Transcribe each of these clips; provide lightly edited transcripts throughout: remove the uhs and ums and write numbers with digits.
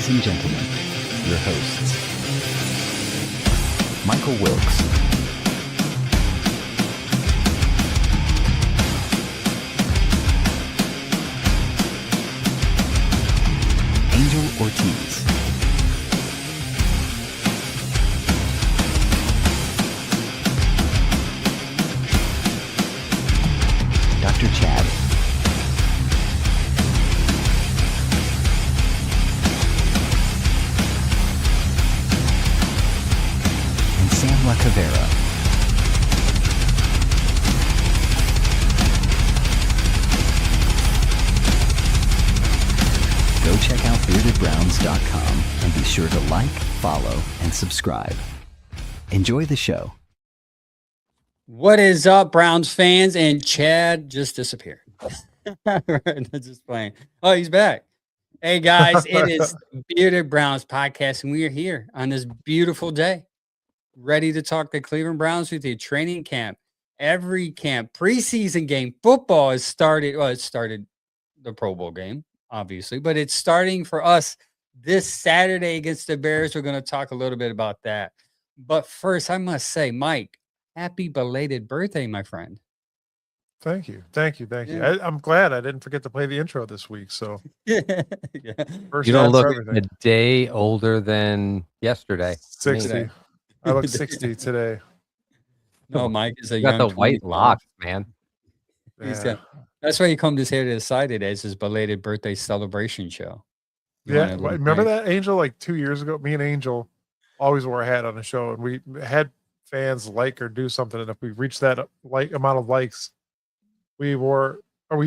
Ladies and gentlemen, your hosts, Michael Wilkes, Angel Ortiz, Dr. Chad, and Sam La Cavera. Go check out beardedbrowns.com and be sure to like, follow, and subscribe. Enjoy the show. What is up, Browns fans? And Chad just disappeared. Just playing. Oh, he's back. Hey, guys, it is Bearded Browns podcast, and we are here on this beautiful day, ready to talk the Cleveland Browns with you. Training camp, every camp, preseason game, football has started. Well, it started the Pro Bowl game, obviously, but it's starting for us this Saturday against the Bears. We're going to talk a little bit about that. But first, I must say, Mike, happy belated birthday, my friend. Thank you. Yeah. I'm glad I didn't forget to play the intro this week. So Yeah. first You don't time for look everything. a day older than yesterday. 60. Today. I look 60 today. No, Mike is a You got young the white 24. locks, man. He's Yeah. got, that's why he combed his hair to the side today. It's his belated birthday celebration show. You Yeah. wanted a little Remember break. that, Angel? Like 2 years ago, me and Angel always wore a hat on the show, and we had fans like or do something. And if we reached that amount of likes, we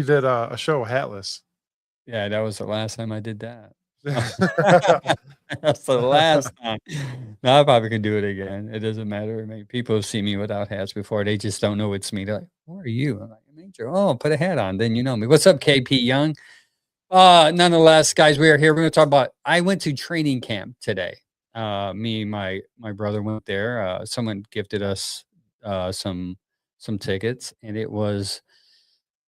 did a show hatless. Yeah, that was the last time I did that. That's the last time. No, I probably can do it again. It doesn't matter. I mean, people have seen me without hats before. They just don't know it's me. They're like, who are you? I'm like, Major. Oh, put a hat on. Then you know me. What's up, KP Young? Nonetheless, guys, we are here. We're going to talk about, I went to training camp today. Me and my brother went there. Someone gifted us some tickets, and it was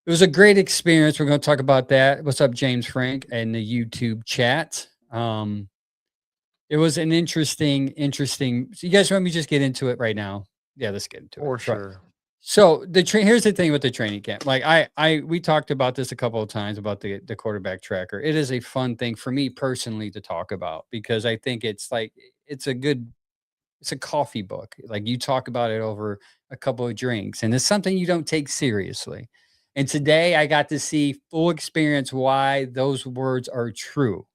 a great experience. We're going to talk about that. What's up, James Frank, and the YouTube chat. It was an interesting. So you guys want me to just get into it right now? Yeah, let's get into it. For Right. sure. So here's the thing with the training camp. Like we talked about this a couple of times about the quarterback tracker. It is a fun thing for me personally to talk about because I think it's a coffee book. Like you talk about it over a couple of drinks, and it's something you don't take seriously. And today I got to see full experience why those words are true.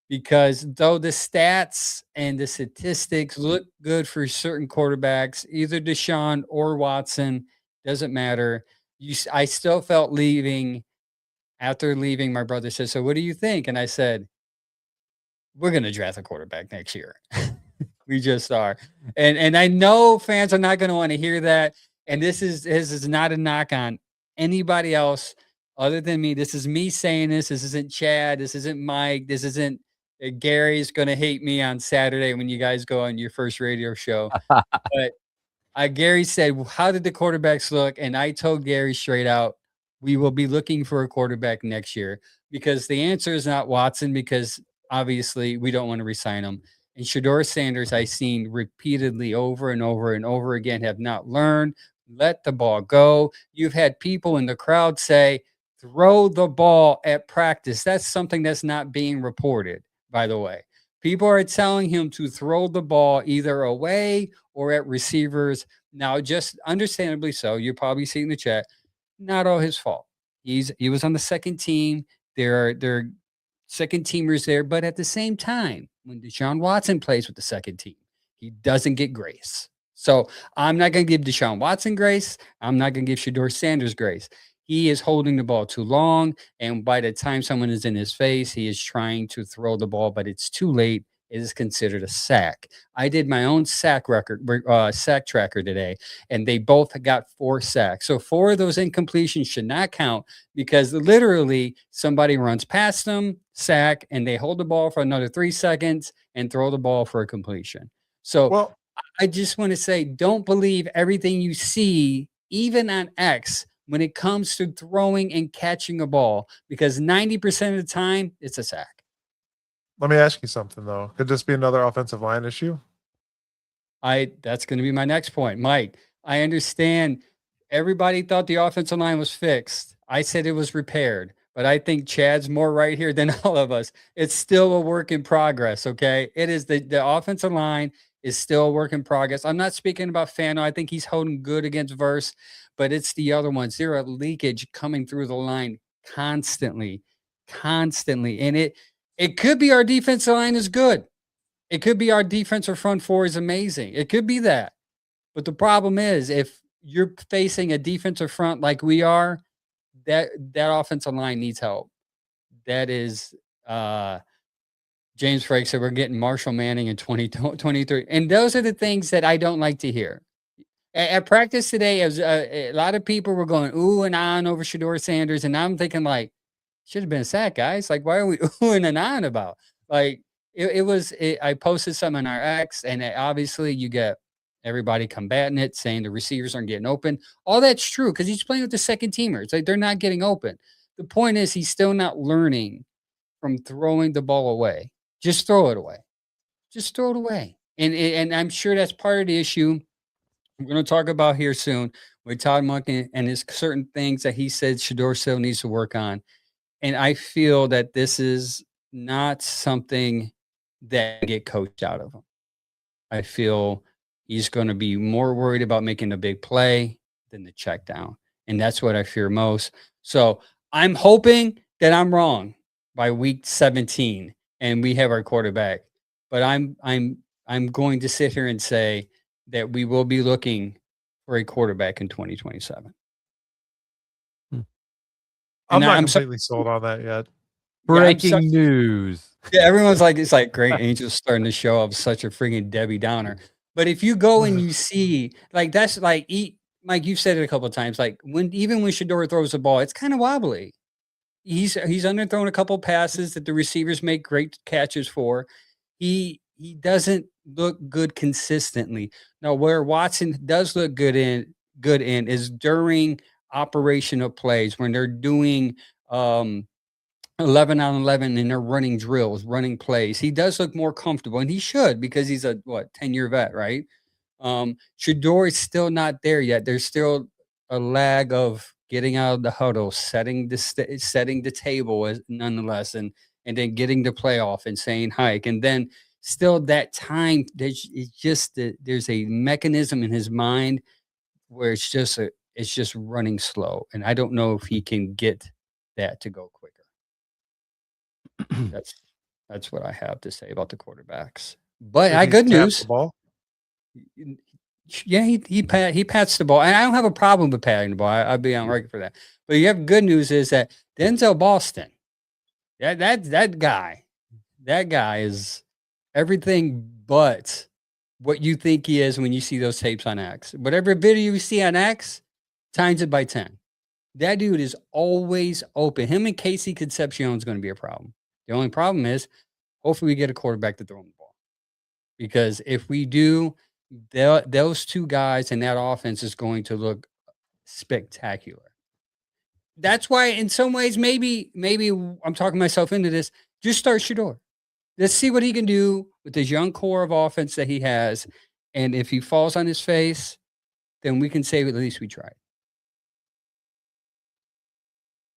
Because though the stats and the statistics look good for certain quarterbacks, either Deshaun or Watson, doesn't matter. I still felt after leaving, my brother said, so what do you think? And I said, we're going to draft a quarterback next year. We just are. And I know fans are not going to want to hear that. And this is not a knock on anybody else other than me. This is me saying this. This isn't Chad. This isn't Mike. This isn't Gary's going to hate me on Saturday when you guys go on your first radio show. But Gary said, how did the quarterbacks look? And I told Gary straight out, we will be looking for a quarterback next year because the answer is not Watson because obviously we don't want to resign him. And Shedeur Sanders, I've seen repeatedly over and over and over again, have not learned. Let the ball go. You've had people in the crowd say, throw the ball at practice. That's something that's not being reported, by the way. People are telling him to throw the ball either away or at receivers. Now, just understandably so, you're probably seeing the chat, not all his fault. He was on the second team. There are second teamers there, but at the same time, when Deshaun Watson plays with the second team, he doesn't get grace. So I'm not going to give Deshaun Watson grace. I'm not going to give Shedeur Sanders grace. He is holding the ball too long, and by the time someone is in his face, he is trying to throw the ball, but it's too late. It is considered a sack. I did my own sack tracker today, and they both got 4 sacks. So 4 of those incompletions should not count because literally somebody runs past them, sack, and they hold the ball for another 3 seconds and throw the ball for a completion. So Well, I just want to say, don't believe everything you see, even on X, when it comes to throwing and catching a ball, because 90% of the time it's a sack. Let me ask you something though. Could this be another offensive line issue? That's going to be my next point. Mike, I understand everybody thought the offensive line was fixed. I said it was repaired, but I think Chad's more right here than all of us. It's still a work in progress. Okay. It is the offensive line is still a work in progress. I'm not speaking about Fano. I think he's holding good against Verse, but it's the other ones. There are leakage coming through the line constantly, constantly. And it could be our defensive line is good. It could be our defensive front four is amazing. It could be that. But the problem is if you're facing a defensive front like we are, that offensive line needs help. That is James Frake said we're getting Marshall Manning in 2023. And those are the things that I don't like to hear. At practice today, as a lot of people were going ooh and on over Shedeur Sanders, and I'm thinking like, should have been a sack, guys. Like, why are we oohing and on about? Like, I posted some on our X, and obviously you get everybody combating it, saying the receivers aren't getting open. All that's true because he's playing with the second teamers. Like, they're not getting open. The point is, he's still not learning from throwing the ball away. Just throw it away. Just throw it away. And I'm sure that's part of the issue we're going to talk about here soon with Todd Monken and his certain things that he said Shedeur still needs to work on. And I feel that this is not something that get coached out of him. I feel he's going to be more worried about making a big play than the check down. And that's what I fear most. So I'm hoping that I'm wrong by week 17 and we have our quarterback. But I'm going to sit here and say that we will be looking for a quarterback in 2027. I'm not completely sold on that yet. Breaking news. Yeah, everyone's like, it's like great Angels starting to show up such a freaking Debbie Downer. But if you go and you see, like, that's like, Mike, you've said it a couple of times, like even when Shedeur throws the ball, it's kind of wobbly. He's underthrown a couple of passes that the receivers make great catches for. He doesn't look good consistently. Now, where Watson does look good in is during operational plays when they're doing 11 on 11 and they're running drills, running plays. He does look more comfortable, and he should because he's a 10-year vet, right? Shedeur is still not there yet. There's still a lag of getting out of the huddle, setting the table as nonetheless, and then getting the playoff and saying hike, and then still that time. There's a mechanism in his mind where it's just running slow, and I don't know if he can get that to go quicker. That's what I have to say about the quarterbacks. But I good news. The ball? Yeah, he pats the ball, and I don't have a problem with patting the ball. I'd be on record for that. But you have good news is that Denzel Boston, that guy is everything but what you think he is when you see those tapes on X. Whatever video you see on X, times it by 10. That dude is always open. Him and Casey Concepcion is going to be a problem. The only problem is, hopefully we get a quarterback to throw him the ball. Because if we do, those two guys and that offense is going to look spectacular. That's why, in some ways, maybe I'm talking myself into this. Just start Shedeur. Let's see what he can do with this young core of offense that he has. And if he falls on his face, then we can say at least we tried.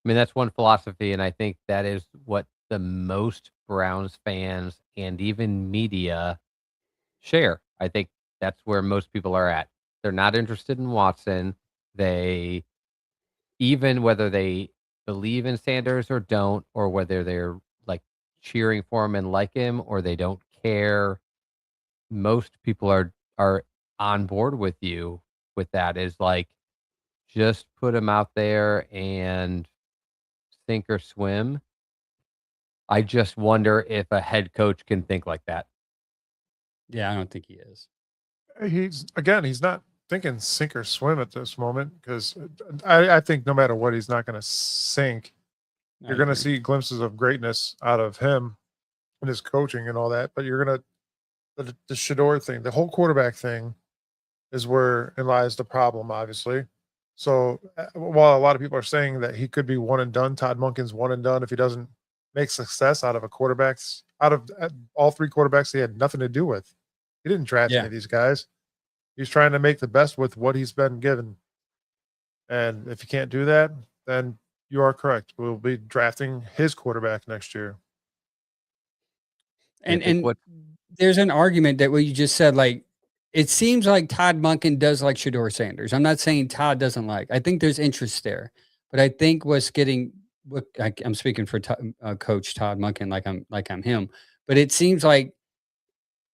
I mean, that's one philosophy, and I think that is what the most Browns fans and even media share. I think that's where most people are at. They're not interested in Watson. They, even whether they believe in Sanders or don't, or whether they're like cheering for him and like him, or they don't care, most people are on board with you with that. Is like, just put him out there and sink or swim. I just wonder if a head coach can think like that. Yeah, I don't think he is. He's not thinking sink or swim at this moment because I think no matter what, he's not going to sink. You're going to see glimpses of greatness out of him and his coaching and all that. But you're going to the Shedeur thing, the whole quarterback thing, is where it lies the problem, obviously. So while a lot of people are saying that he could be one and done, Todd Monken's one and done if he doesn't make success out of a quarterback's out of all 3 quarterbacks he had nothing to do with. He didn't draft Yeah. any of these guys. He's trying to make the best with what he's been given. And if you can't do that, then you are correct. We'll be drafting his quarterback next year. I think And what there's an argument that what you just said, like, it seems like Todd Monken does like Shedeur Sanders. I'm not saying Todd doesn't like. I think there's interest there, but I think I'm speaking for Coach Todd Monken, like I'm him. But it seems like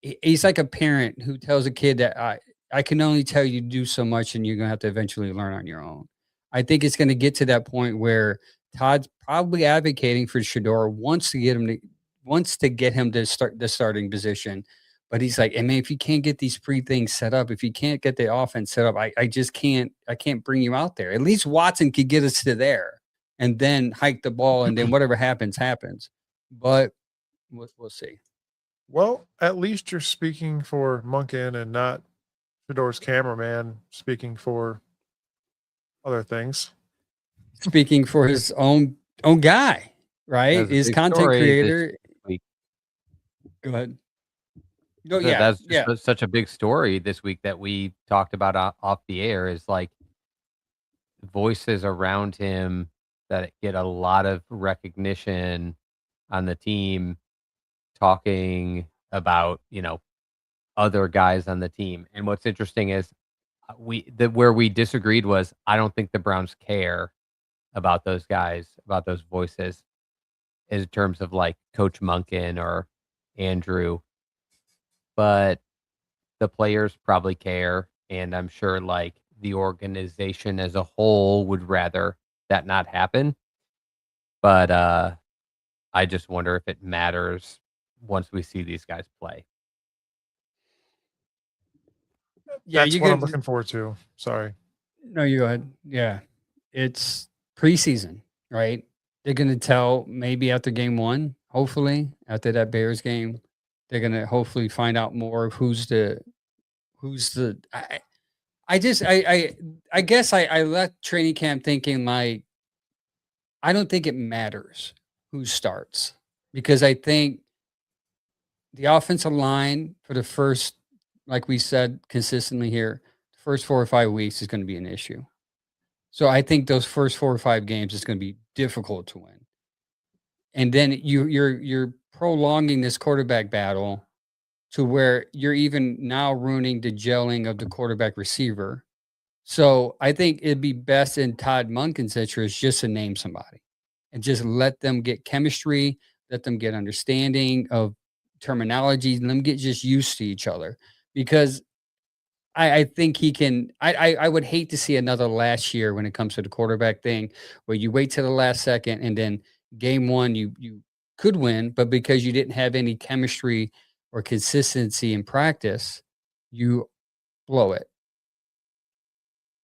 he's like a parent who tells a kid that I can only tell you to do so much, and you're gonna have to eventually learn on your own. I think it's gonna get to that point where Todd's probably advocating for Shedeur, wants to get him to start the starting position. But he's like, I mean, if you can't get these things set up, if you can't get the offense set up, I just can't bring you out there. At least Watson could get us to there and then hike the ball, and then whatever happens, happens. But we'll see. Well, at least you're speaking for Monken and not Shedeur's cameraman speaking for other things. Speaking for his own guy, right? That's a His big content story this creator. week. Go ahead. No, So yeah, that's yeah. just such a big story this week that we talked about off the air is like voices around him that get a lot of recognition on the team talking about, other guys on the team. And what's interesting is where we disagreed was I don't think the Browns care about those guys, about those voices in terms of like Coach Monken or Andrew. But the players probably care, and I'm sure like the organization as a whole would rather that not happen. But I just wonder if it matters once we see these guys play. Yeah, That's you what I'm could. looking forward to. Sorry. No, you go ahead. Yeah, it's preseason, right? They're gonna tell maybe after game one, hopefully after that Bears game, they're gonna hopefully find out more of who's the. I guess I left training camp thinking like I don't think it matters who starts because I think the offensive line for the first, like we said consistently here, the first 4 or 5 weeks is going to be an issue. So I think those first 4 or 5 games is going to be difficult to win. And then you're prolonging this quarterback battle to where you're even now ruining the gelling of the quarterback receiver. So I think it'd be best in Todd Monken's interest just to name somebody and just let them get chemistry, let them get understanding of terminology, let them get just used to each other. Because I think he can. I would hate to see another last year when it comes to the quarterback thing, where you wait till the last second and then game one you could win, but because you didn't have any chemistry or consistency in practice, you blow it.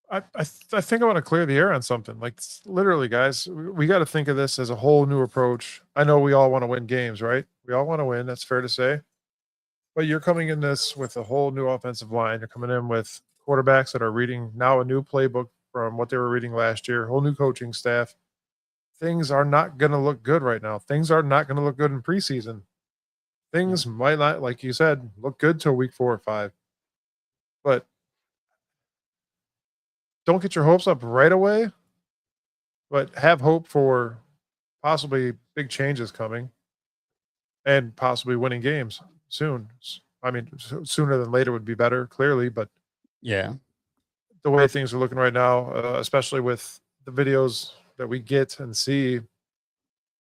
I think I want to clear the air on something. Like literally, guys, we got to think of this as a whole new approach. I know we all want to win games, right? We all want to win. That's fair to say. But you're coming in this with a whole new offensive line. You're coming in with quarterbacks that are reading now a new playbook from what they were reading last year, whole new coaching staff. Things are not going to look good right now. Things are not going to look good in preseason. Things might not, like you said, look good till week 4 or 5. But don't get your hopes up right away, but have hope for possibly big changes coming and possibly winning games soon. I mean, sooner than later would be better, clearly, but Yeah. the way things are looking right now, especially with the videos that we get and see,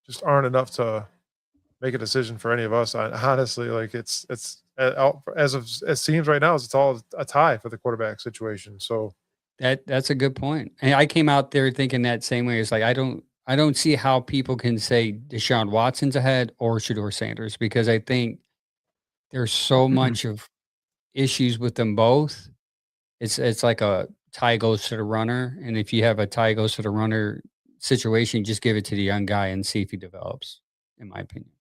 just aren't enough to make a decision for any of us. Honestly, like it's as it seems right now, it's all a tie for the quarterback situation. So That's a good point. And I came out there thinking that same way. It's like I don't see how people can say Deshaun Watson's ahead or Shedeur Sanders because I think there's so much of issues with them both. It's like a tie goes to the runner, and if you have a tie goes to the runner situation, just give it to the young guy and see if he develops. In my opinion.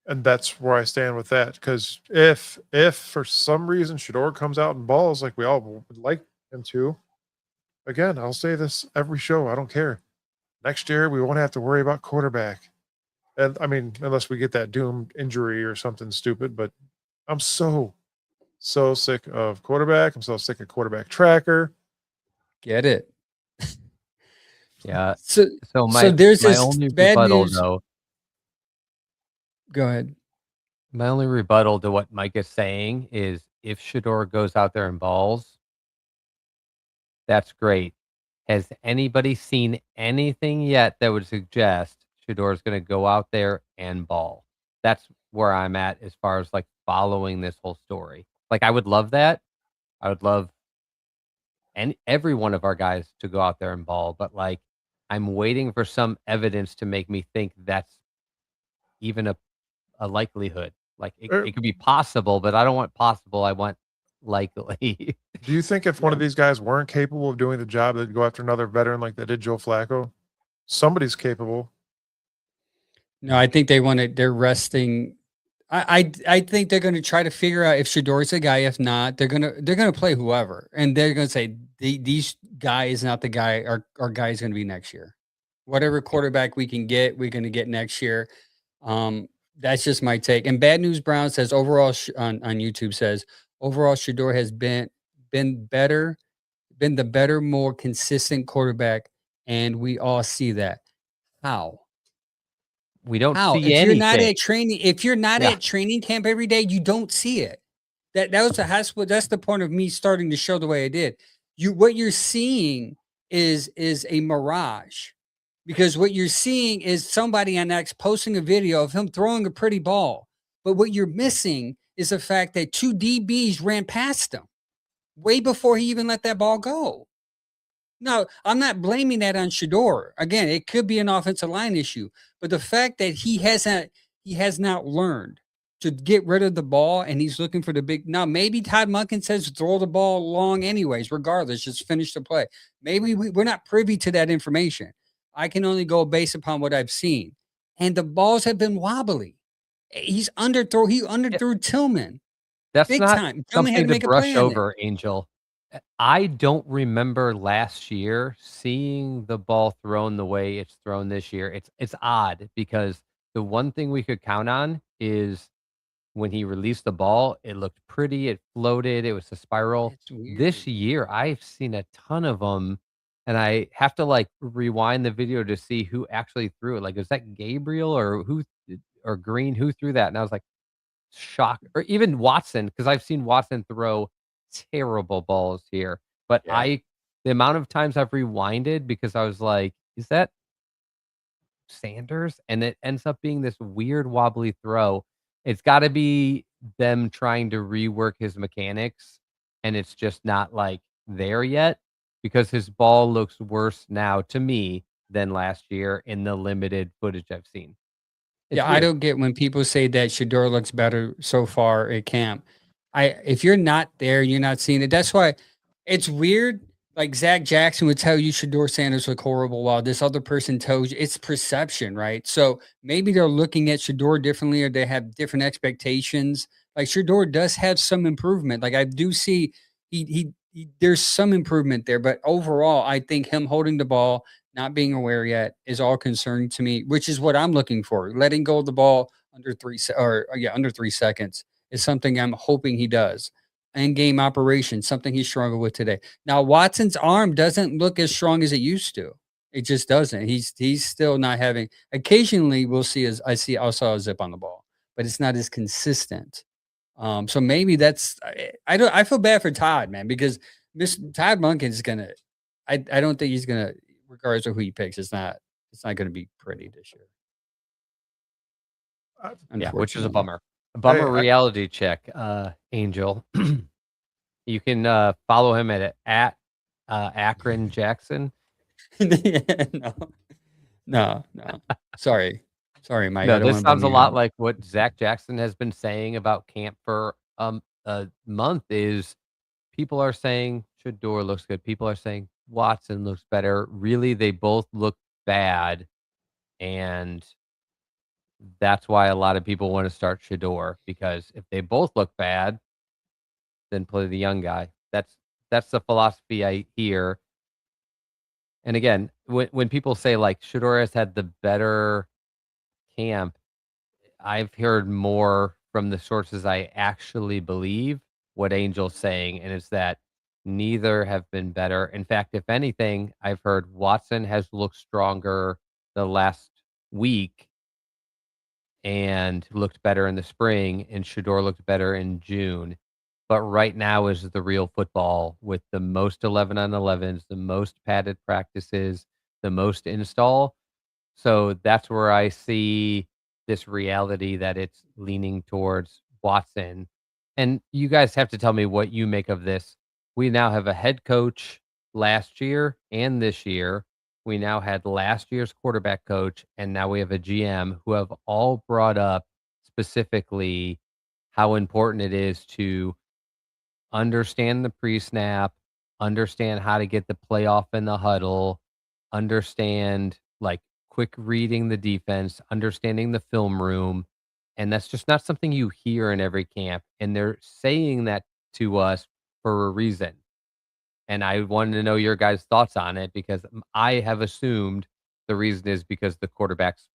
And that's where I stand with that. Because if for some reason Shedeur comes out and balls like we all would like him to, again, I'll say this every show. I don't care. Next year we won't have to worry about quarterback. And I mean, unless we get that doomed injury or something stupid, but I'm so sick of quarterback. I'm so sick of quarterback tracker. Get it? Yeah. So, So so my there's my this only bad rebuttal news. though, Go ahead. my only rebuttal to what Mike is saying is if Shedeur goes out there and balls, that's great. Has anybody seen anything yet that would suggest Shedeur is going to go out there and ball? That's where I'm at as far as like following this whole story. Like I would love that. I would love every one of our guys to go out there and ball, but like I'm waiting for some evidence to make me think that's even a likelihood. Like it could be possible, but I don't want possible. I want likely. Do you think if one of these guys weren't capable of doing the job, they'd go after another veteran like they did Joe Flacco? Somebody's capable. No, I think they're resting. I think they're going to try to figure out if Shador's a guy. If not, they're gonna play whoever, and they're going to say these guy is not the guy. Our guy is going to be next year. Whatever quarterback we can get, we're going to get next year. That's just my take. And Bad News Brown says overall on YouTube says overall Shador has been better, been the better, more consistent quarterback, and we all see that. How? We don't How? see anything. If you're not Yeah. at training camp every day, you don't see it. That's the point of me starting to show the way I did. What you're seeing is a mirage. Because what you're seeing is somebody on X posting a video of him throwing a pretty ball. But what you're missing is the fact that two DBs ran past him way before he even let that ball go. No, I'm not blaming that on Shedeur. Again, it could be an offensive line issue, but the fact that he has not learned to get rid of the ball and he's looking for the big. Now, maybe Todd Monken says throw the ball long anyways, regardless, just finish the play. Maybe we're not privy to that information. I can only go based upon what I've seen. And the balls have been wobbly. He underthrew Tillman That's big not time. Tillman had something to to make a play brush on it. over, Angel. I don't remember last year seeing the ball thrown the way it's thrown this year. It's odd because the one thing we could count on is when he released the ball, it looked pretty, it floated, it was a spiral. It's weird. This year, I've seen a ton of them, and I have to, like, rewind the video to see who actually threw it. Like, is that Gabriel or who or Green? Who threw that? And I was like, shocked. Or even Watson, because I've seen Watson throw terrible balls here. But Yeah. the amount of times I've rewinded because I was like, "Is that Sanders?" And it ends up being this weird wobbly throw. It's gotta be them trying to rework his mechanics, and it's just not, like, there yet because his ball looks worse now to me than last year in the limited footage I've seen. It's Yeah, I weird. don't get when people say that Shador looks better so far at camp. If you're not there, you're not seeing it. That's why it's weird. Like Zach Jackson would tell you Shador Sanders look horrible, while this other person tells you it's perception, right? So maybe they're looking at Shador differently, or they have different expectations. Like Shador does have some improvement. Like I do see there's some improvement there, but overall, I think him holding the ball, not being aware yet, is all concerning to me, which is what I'm looking for. Letting go of the ball under 3 seconds is something I'm hoping he does. End game operation, something he struggled with today. Now Watson's arm doesn't look as strong as it used to. It just doesn't. He's still not having. Occasionally, we'll see as I saw a zip on the ball, but it's not as consistent. So maybe that's I don't I feel bad for Todd, man, because Miss Todd Monken's gonna. I don't think he's gonna, regardless of who he picks. It's not gonna be pretty this year. Yeah, which is a Unfortunately. bummer. A bummer I reality check, Angel. You can follow him at Akron Jackson. No, no. Sorry, Mike. No, I don't this want to bum sounds a you lot out. like what Zach Jackson has been saying about camp for a month. Is people are saying Shedeur looks good. People are saying Watson looks better. Really, they both look bad, and that's why a lot of people want to start Shedeur because if they both look bad, then play the young guy. That's the philosophy I hear. And again, when people say like Shedeur has had the better camp, I've heard more from the sources I actually believe what Angel's saying, and it's that neither have been better. In fact, if anything, I've heard Watson has looked stronger the last week and looked better in the spring, and Shedeur looked better in June. But right now is the real football with the most 11 on 11s, the most padded practices, the most install. So that's where I see this reality that it's leaning towards Watson. And you guys have to tell me what you make of this. We now have a head coach last year and this year. We now had last year's quarterback coach, and now we have a GM who have all brought up specifically how important it is to understand the pre-snap, understand how to get the playoff in the huddle, understand like quick reading the defense, understanding the film room. And that's just not something you hear in every camp. And they're saying that to us for a reason. And I wanted to know your guys' thoughts on it because I have assumed the reason is because the quarterbacks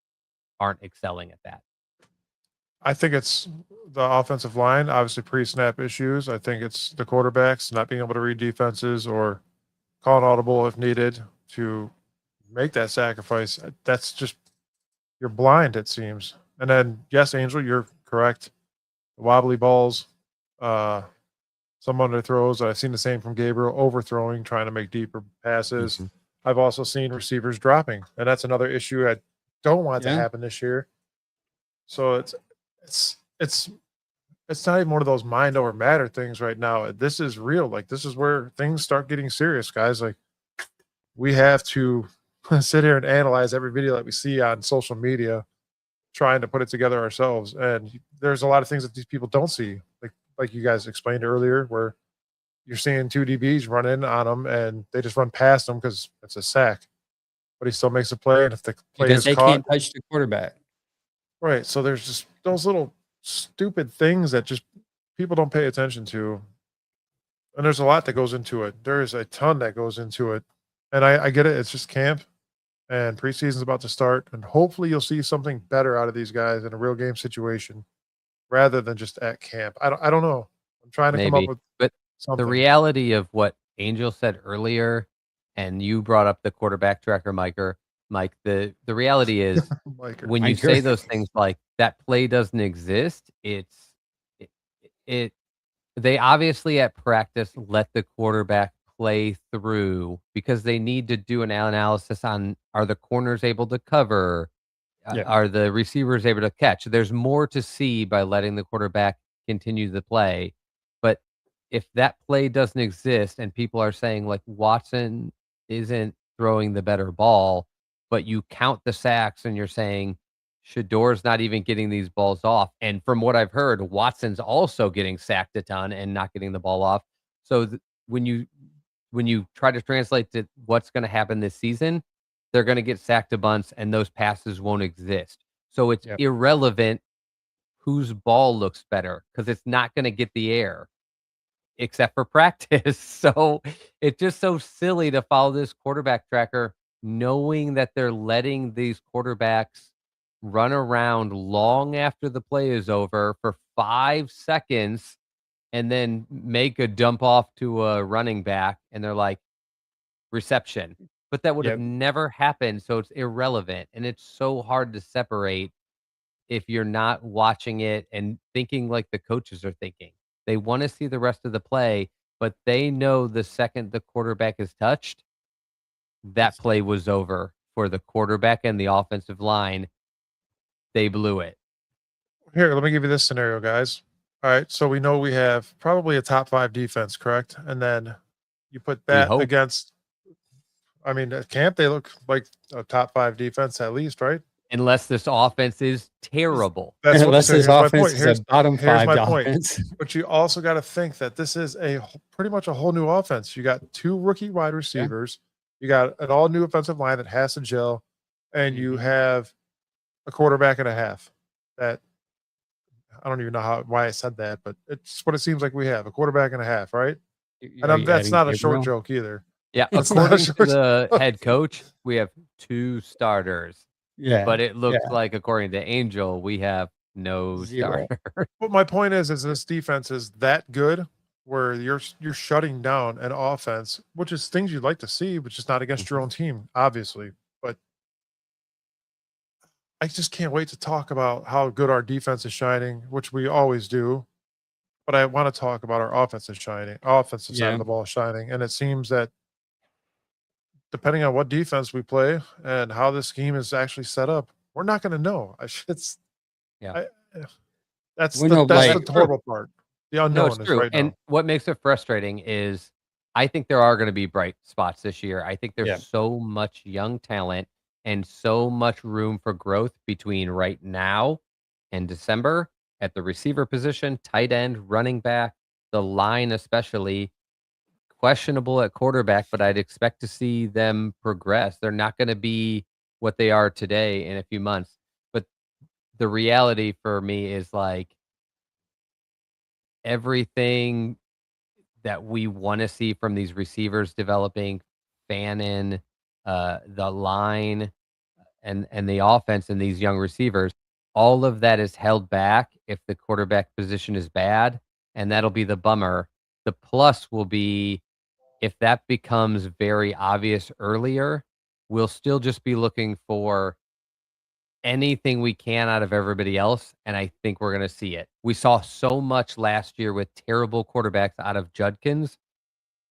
aren't excelling at that. I think it's the offensive line, obviously pre-snap issues. I think it's the quarterbacks not being able to read defenses or call an audible if needed to make that sacrifice. That's just you're blind, it seems. And then yes, Angel, you're correct. Wobbly balls, some underthrows. I've seen the same from Gabriel, overthrowing, trying to make deeper passes. Mhm. I've also seen receivers dropping, and that's another issue I don't want to happen this year. So it's not even one of those mind over matter things right now. This is real. Like this is where things start getting serious, guys. Like we have to sit here and analyze every video that we see on social media, trying to put it together ourselves. And there's a lot of things that these people don't see, like you guys explained earlier, where you're seeing two DBs run in on them and they just run past them because it's a sack, but he still makes a play. And if the play Because is they caught, can't touch the quarterback. right? So there's just those little stupid things that just people don't pay attention to. And there's a lot that goes into it. There is a ton that goes into it. And I get it. It's just camp and preseason's about to start. And hopefully you'll see something better out of these guys in a real game situation rather than just at camp. I don't know. I'm trying to come up Maybe. with But something. the reality of what Angel said earlier, and you brought up the quarterback tracker, Mike, the reality is when you say those things like that play doesn't exist, they obviously at practice let the quarterback play through because they need to do an analysis on are the corners able to cover? Are the receivers able to catch? There's more to see by letting the quarterback continue the play. But if that play doesn't exist and people are saying like Watson isn't throwing the better ball, but you count the sacks and you're saying Shedeur's not even getting these balls off. And from what I've heard, Watson's also getting sacked a ton and not getting the ball off. So when you try to translate to what's going to happen this season, they're going to get sacked a bunch and those passes won't exist. So it's irrelevant whose ball looks better because it's not going to get the air except for practice. So it's just so silly to follow this quarterback tracker knowing that they're letting these quarterbacks run around long after the play is over for 5 seconds and then make a dump off to a running back and they're like reception. But that would have never happened, so it's irrelevant, and it's so hard to separate if you're not watching it and thinking like the coaches are thinking. They wanna see the rest of the play, but they know the second the quarterback is touched, that play was over for the quarterback and the offensive line. They blew it. Here, let me give you this scenario, guys. All right, so we know we have probably a top 5 defense, correct? And then you put that against I mean, at camp, they look like a top 5 defense at least, right? Unless this offense is terrible. That's Unless this offense is Here's a bottom 5 my point. offense. But you also got to think that this is pretty much a whole new offense. You got 2 rookie wide receivers. You got an all new offensive line that has to gel, and you have a quarterback and a half. That I don't even know why I said that, but it's what it seems like we have, a quarterback and a half, right? And that's not a short joke either. Yeah, according to the head coach, we have 2 starters. Yeah. But it looks yeah. like, according to Angel, we have no Zero. starter. But my point is this defense is that good where you're shutting down an offense, which is things you'd like to see, but just not against your own team, obviously. But I just can't wait to talk about how good our defense is shining, which we always do. But I want to talk about our offensive side Yeah. of the ball shining. And it seems that depending on what defense we play and how this scheme is actually set up, we're not going to know. It's Yeah. I, that's We the know, that's like, the horrible part. The No, unknown it's is true. right And now. what makes it frustrating is I think there are going to be bright spots this year. I think there's Yeah. so much young talent and so much room for growth between right now and December at the receiver position, tight end, running back, the line especially. Questionable at quarterback, but I'd expect to see them progress. They're not going to be what they are today in a few months. But the reality for me is like everything that we want to see from these receivers developing, Fannin, the line, and the offense and these young receivers, all of that is held back if the quarterback position is bad, and that'll be the bummer. The plus will be if that becomes very obvious earlier, we'll still just be looking for anything we can out of everybody else, and I think we're gonna see it. We saw so much last year with terrible quarterbacks out of Judkins.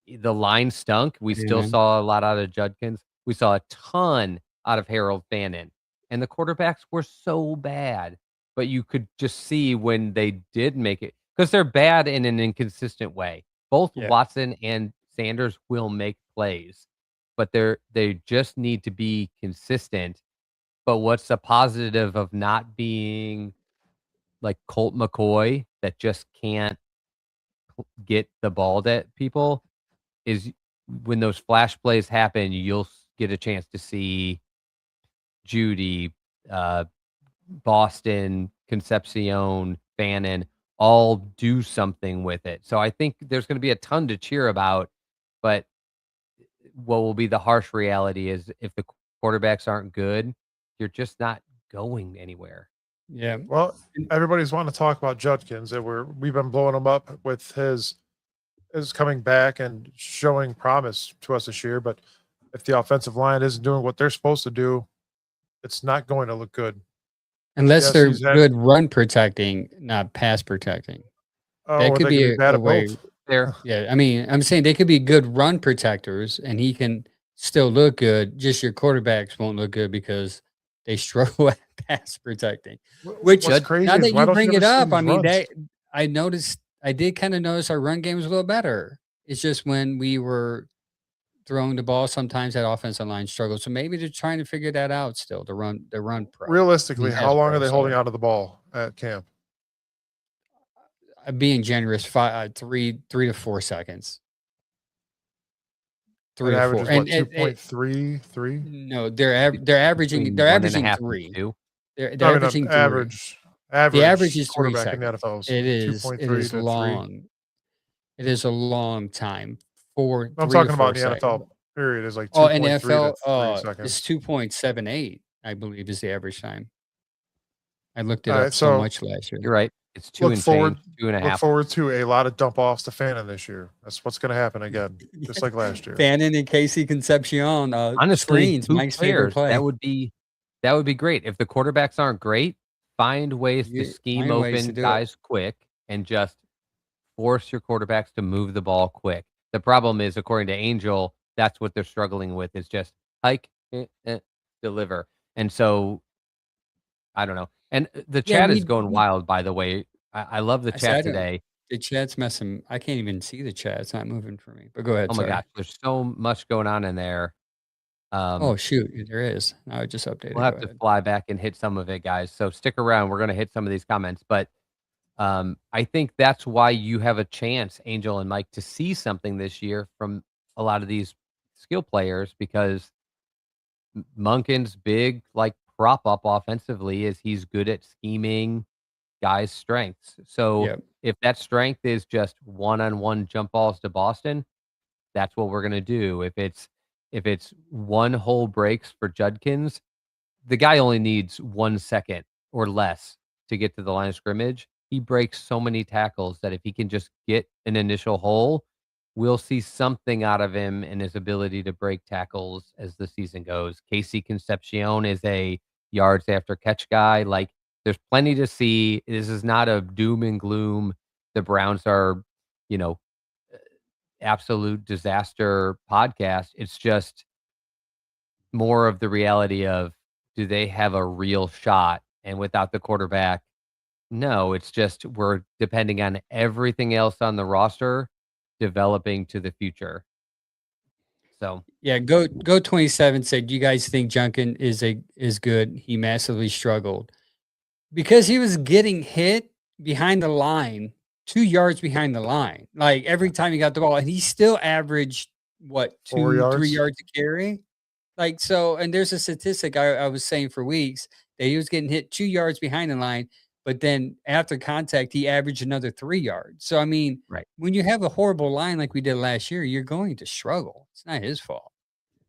The line stunk. We still Yeah. saw a lot out of Judkins. We saw a ton out of Harold Fannin, and the quarterbacks were so bad, but you could just see when they did make it because 'cause they're bad in an inconsistent way. Both Yeah. Watson and Sanders will make plays, but they just need to be consistent. But what's the positive of not being like Colt McCoy that just can't get the ball to people is when those flash plays happen, you'll get a chance to see Judy, uh, Boston, Concepcion, Fannin all do something with it. So I think there's going to be a ton to cheer about. But what will be the harsh reality is if the quarterbacks aren't good, you're just not going anywhere. Yeah. Well, everybody's wanting to talk about Judkins, and we've been blowing him up with his coming back and showing promise to us this year. But if the offensive line isn't doing what they're supposed to do, it's not going to look good. Unless Yes, they're he's had. good run protecting, not pass protecting. Oh, That or could they could be be bad a at way. both. There, Yeah, I mean, I'm saying they could be good run protectors, and he can still look good. Just your quarterbacks won't look good because they struggle at pass protecting. Which, What's Judge, crazy now is that why you don't you bring ever it see up, I these mean, runs? I did kind of notice our run game was a little better. It's just when we were throwing the ball, sometimes that offensive line struggled. So maybe they're trying to figure that out still. The run pro, Realistically, pass how long are pro. they holding Sorry, onto the ball at camp? being generous, 3 to 4 seconds. An 3 to 4, average is and what, 2.33? no, they're averaging between one and a half and 3. two. They're No, I mean, averaging 3. average The average average is 3 quarterback in the seconds. NFL is It 2.3 is to 3. long. It is a long time for I'm 3 to talking 4 about in the seconds. NFL period is like Oh, in 2.3 to NFL, 3 it's seconds. 2.78, I believe, is the average time. I looked it All up right, so so much last year. You're right. It's two look and change, forward two and a look half. forward to a lot of dump offs to Fannin this year. That's what's going to happen again, just like last year. Fannin and Casey Concepcion, Honestly, screens, who Mike's favorite cares? play. That would be great. If the quarterbacks aren't great, find ways to You scheme find ways to open do it. guys quick and just force your quarterbacks to move the ball quick. The problem is, according to Angel, that's what they're struggling with is just hike, deliver. And so I don't know. And the Yeah, chat is going wild, by the way. I love the I said, chat I don't today. the chat's messing. I can't even see the chat. It's not moving for me. But go ahead. Oh my Sorry. gosh, there's so much going on in there. Oh shoot, there is. Now I just updated. We'll Go have to ahead. fly back and hit some of it, guys. So stick around. We're going to hit some of these comments, but I think that's why you have a chance, Angel and Mike, to see something this year from a lot of these skill players because Munkin's big, like prop up offensively is he's good at scheming guys' strengths. So Yep. if that strength is just one-on-one jump balls to Boston, that's what we're going to do. If it's one hole breaks for Judkins, the guy only needs 1 second or less to get to the line of scrimmage. He breaks so many tackles that if he can just get an initial hole, we'll see something out of him and his ability to break tackles as the season goes. Casey Concepcion is a yards after catch guy. Like, there's plenty to see. This is not a doom and gloom. The Browns are, you know, absolute disaster podcast. It's just more of the reality of, do they have a real shot? And without the quarterback, no, it's just we're depending on everything else on the roster developing to the future. So Yeah, go 27 said, you guys think Junkin is good. He massively struggled because he was getting hit behind the line, 2 yards behind the line. Like every time he got the ball, and he still averaged what, 4 2, yards? 3 yards a carry. Like, so, and there's a statistic I was saying for weeks that he was getting hit 2 yards behind the line, but then after contact, he averaged another 3 yards. So, I mean, right. when you have a horrible line like we did last year, you're going to struggle. It's not his fault.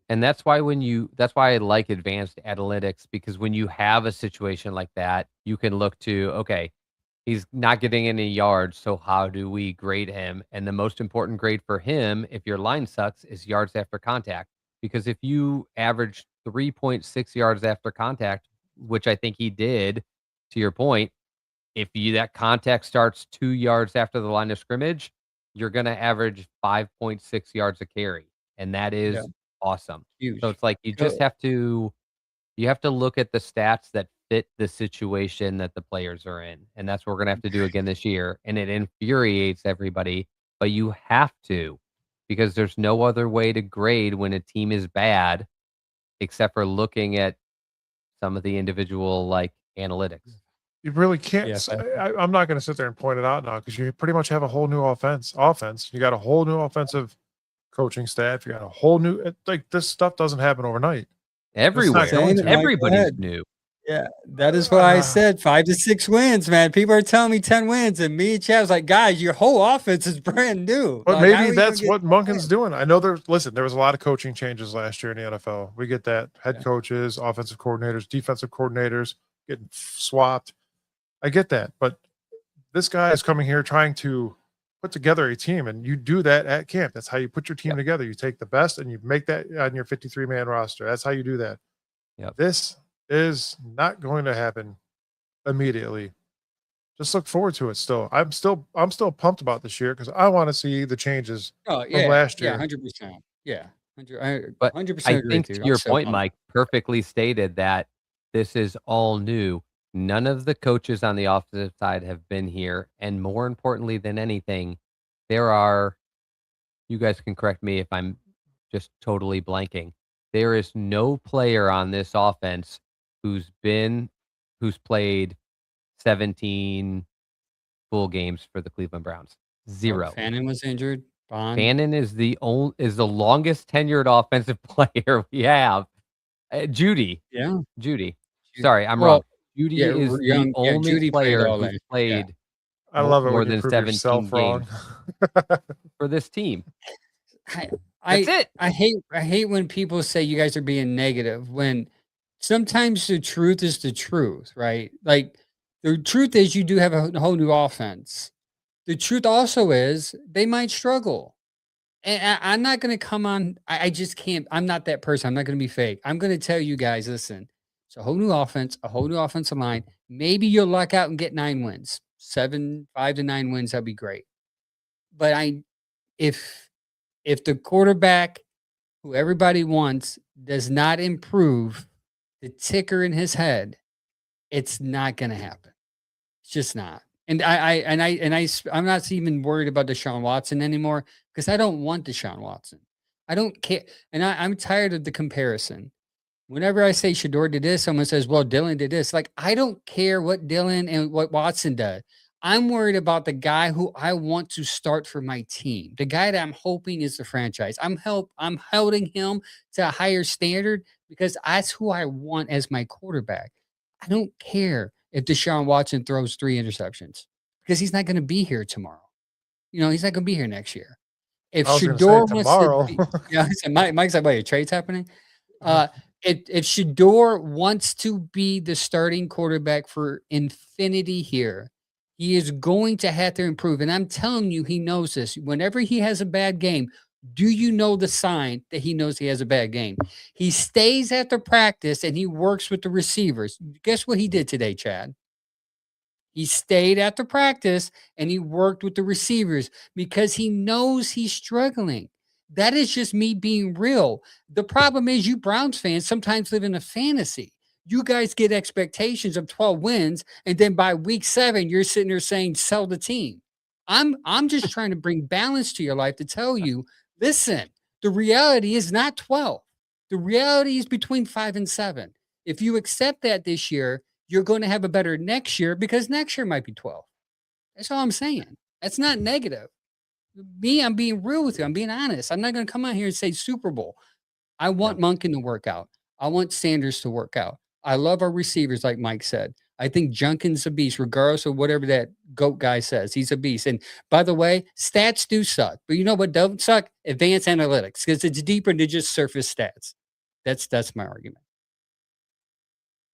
And that's why I like advanced analytics, because when you have a situation like that, you can look to, okay, he's not getting any yards, so how do we grade him? And the most important grade for him, if your line sucks, is yards after contact. Because if you average 3.6 yards after contact, which I think he did, to your point, if that contact starts 2 yards after the line of scrimmage, you're going to average 5.6 yards a carry. And that is Yeah. awesome. Huge. So it's like you just have to look at the stats that fit the situation that the players are in. And that's what we're going to have to do again this year. And it infuriates everybody, but you have to, because there's no other way to grade when a team is bad except for looking at some of the individual like analytics. You really can't. Yes, I'm not going to sit there and point it out now because you pretty much have a whole new offense. You got a whole new offensive coaching staff. You got a whole new, like, this stuff doesn't happen overnight. Everywhere. going to. Everybody's new. Yeah, that is why I said 5 to 6 wins, man. People are telling me 10 wins, and me and Chad was like, guys, your whole offense is brand new. But Like, how are maybe you that's gonna what get Monken's doing. I know there was a lot of coaching changes last year in the NFL. We get that. Head coaches, offensive coordinators, defensive coordinators getting swapped. I get that. But this guy is coming here trying to put together a team, and you do that at camp. That's how you put your team together. You take the best and you make that on your 53-man roster. That's how you do that. Yep. This is not going to happen immediately. Just look forward to it still. I'm still pumped about this year because I want to see the changes from last year. Yeah, 100%. Yeah, 100%. But 100% I agree think with you. to your I'm so point, pumped. Mike, perfectly stated that this is all new. None of the coaches on the offensive side have been here. And more importantly than anything, there are, you guys can correct me if I'm just totally blanking, there is no player on this offense who's played 17 full games for the Cleveland Browns. Zero. Fannin was injured. Fannin is the longest tenured offensive player we have. Judy. Yeah. Judy. Sorry, I'm wrong. Judy is the only Judy player all who's in. played I love it more when you than prove 17 yourself wrong. games for this team. That's it. I hate when people say you guys are being negative, when sometimes the truth is the truth, right? Like, the truth is you do have a whole new offense. The truth also is they might struggle. And I'm not going to come on. I just can't. I'm not that person. I'm not going to be fake. I'm going to tell you guys, listen, it's a whole new offense, a whole new offensive line. Maybe you'll luck out and get 9 wins, 5 to 9 wins. That'd be great. But if the quarterback who everybody wants does not improve the ticker in his head, it's not going to happen. It's just not. And I'm not even worried about Deshaun Watson anymore because I don't want Deshaun Watson. I don't care. And I'm tired of the comparison. Whenever I say Shedeur did this, someone says, well, Dylan did this. Like, I don't care what Dylan and what Watson does. I'm worried about the guy who I want to start for my team, the guy that I'm hoping is the franchise. I'm holding him to a higher standard because that's who I want as my quarterback. I don't care if Deshaun Watson throws 3 interceptions because he's not going to be here tomorrow. He's not going to be here next year. If Shedeur wants tomorrow. to be, Mike's like, wait, a trade's happening? if Shedeur wants to be the starting quarterback for infinity here, he is going to have to improve. And I'm telling you, he knows this. Whenever he has a bad game, do you know the sign that he knows he has a bad game? He stays after practice and he works with the receivers. Guess what he did today, Chad? He stayed after practice and he worked with the receivers because he knows he's struggling. That is just me being real. The problem is, you Browns fans sometimes live in a fantasy. You guys get expectations of 12 wins, and then by week 7, you're sitting there saying, sell the team. I'm just trying to bring balance to your life to tell you, listen, the reality is not 12. The reality is between 5 and 7. If you accept that this year, you're going to have a better next year because next year might be 12. That's all I'm saying. That's not negative. Me, I'm being real with you. I'm being honest. I'm not going to come out here and say Super Bowl. I want Monken to work out. I want Sanders to work out. I love our receivers, like Mike said. I think Junkin's a beast, regardless of whatever that GOAT guy says. He's a beast. And by the way, stats do suck. But you know what don't suck? Advanced analytics, because it's deeper than just surface stats. That's my argument.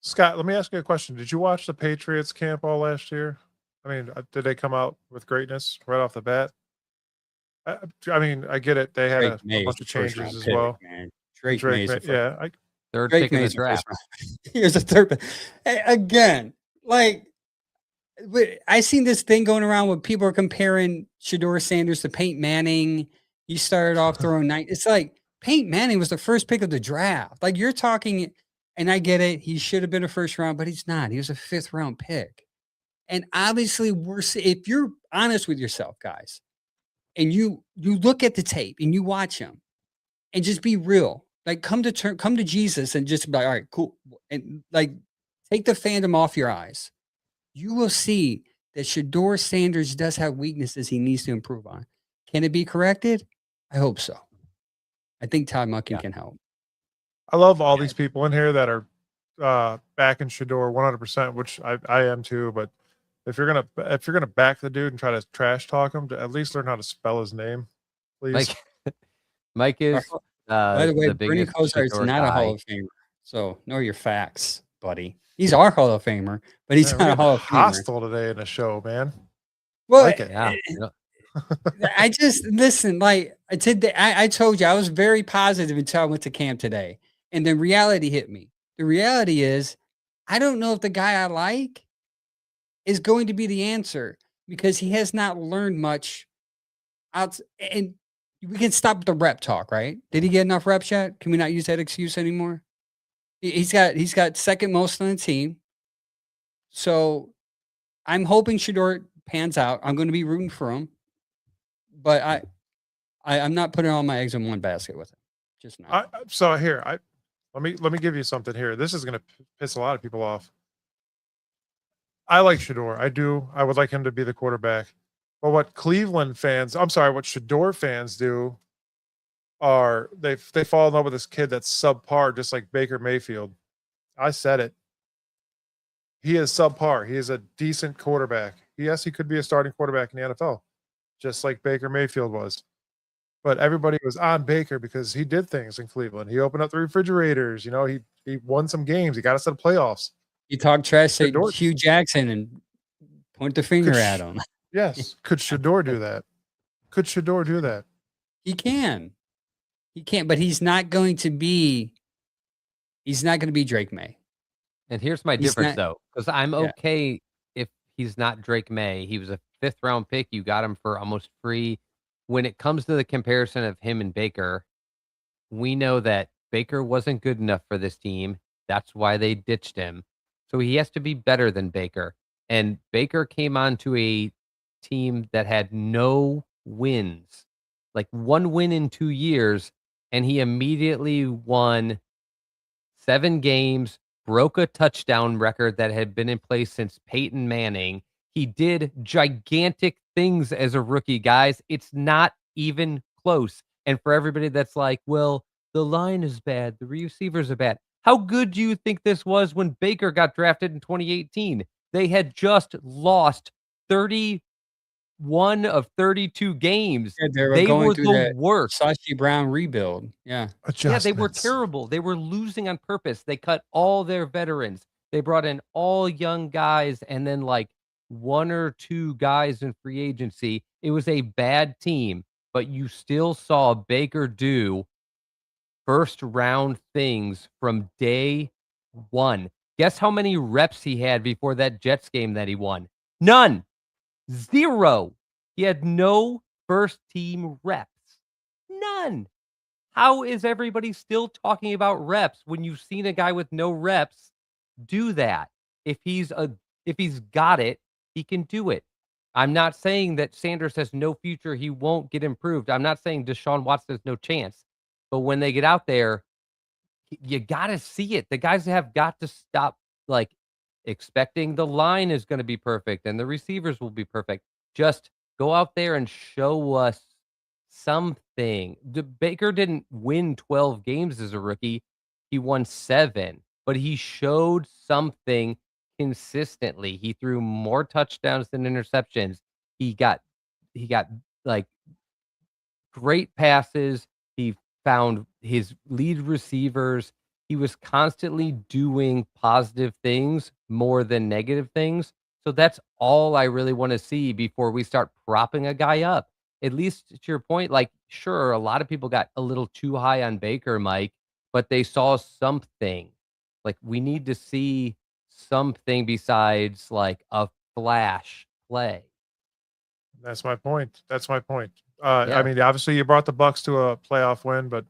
Scott, let me ask you a question. Did you watch the Patriots camp all last year? I mean, did they come out with greatness right off the bat? I mean, I get it. They had a bunch of changes as well. Drake May's yeah. Third Drake pick in the May's draft. Here's a third. Again, like, I seen this thing going around where people are comparing Shedeur Sanders to Peyton Manning. He started off throwing 9. It's like Peyton Manning was the first pick of the draft. Like, you're talking, and I get it. He should have been a first round, but he's not. He was a 5th round pick. And obviously, if you're honest with yourself, guys, and you look at the tape and you watch him and just be real, like come to Jesus and just be like, all right, cool. And like, take the fandom off your eyes. You will see that Shedeur Sanders does have weaknesses he needs to improve on. Can it be corrected? I hope so. I think Todd Monken can help. I love all these people in here that are backing Shedeur 100%, which I am too. But if you're gonna back the dude and try to trash talk him, to at least learn how to spell his name, please. Mike is. By the way, Bernie Kosar is not a Hall of Famer, so know your facts, buddy. He's our Hall of Famer, but he's not a Hall of Famer. Hostile today in the show, man. Well, like it. Yeah. I just listen. Like I told you, I was very positive until I went to camp today, and then reality hit me. The reality is, I don't know if the guy I like is going to be the answer because he has not learned much. And we can stop the rep talk, right? Did he get enough reps yet? Can we not use that excuse anymore? He's got second most on the team. So I'm hoping Shedeur pans out. I'm going to be rooting for him, but I'm not putting all my eggs in one basket with him. Just not. So here, let me give you something here. This is going to piss a lot of people off. I like Shedeur. I do. I would like him to be the quarterback. But what Shedeur fans do are they fall in love with this kid that's subpar, just like Baker Mayfield. I said it. He is subpar. He is a decent quarterback. Yes, he could be a starting quarterback in the NFL, just like Baker Mayfield was. But everybody was on Baker because he did things in Cleveland. He opened up the refrigerators. You know, he won some games. He got us to the playoffs. You talk trash to Hugh Jackson and point the finger at him. Yes. Could Shedeur do that? Could Shedeur do that? He can. He can, but he's not going to be Drake May. And here's my difference, though, because I'm okay if he's not Drake May. He was a 5th round pick. You got him for almost free. When it comes to the comparison of him and Baker, we know that Baker wasn't good enough for this team. That's why they ditched him. So he has to be better than Baker. And Baker came onto a team that had no wins, like 1 win in 2 years, and he immediately won 7 games, broke a touchdown record that had been in place since Peyton Manning. He did gigantic things as a rookie, guys. It's not even close. And for everybody that's like, well, the line is bad, the receivers are bad. How good do you think this was when Baker got drafted in 2018? They had just lost 30 one of 32 games. Yeah, they were They going were through the that worst. Sashi Brown rebuild. Yeah. Yeah, they were Adjustments. terrible. They were losing on purpose. They cut all their veterans. They brought in all young guys and then like one or two guys in free agency. It was a bad team, but you still saw Baker do first round things from day one. Guess how many reps he had before that Jets game that he won? None. 0. He had no first team reps. None. How is everybody still talking about reps when you've seen a guy with no reps do that? If he's got it, he can do it. I'm not saying that Sanders has no future, he won't get improved. I'm not saying Deshaun Watson has no chance. But when they get out there, you got to see it. The guys have got to stop like expecting the line is going to be perfect and the receivers will be perfect. Just go out there and show us something. Baker didn't win 12 games as a rookie. He won 7, but he showed something consistently. He threw more touchdowns than interceptions. He got like great passes. He found his lead receivers. He was constantly doing positive things more than negative things. So that's all I really want to see before we start propping a guy up. At least to your point, like, sure, a lot of people got a little too high on Baker, Mike, but they saw something. Like, we need to see something besides like a flash play. That's my point. Yeah. I mean, obviously you brought the Bucks to a playoff win, but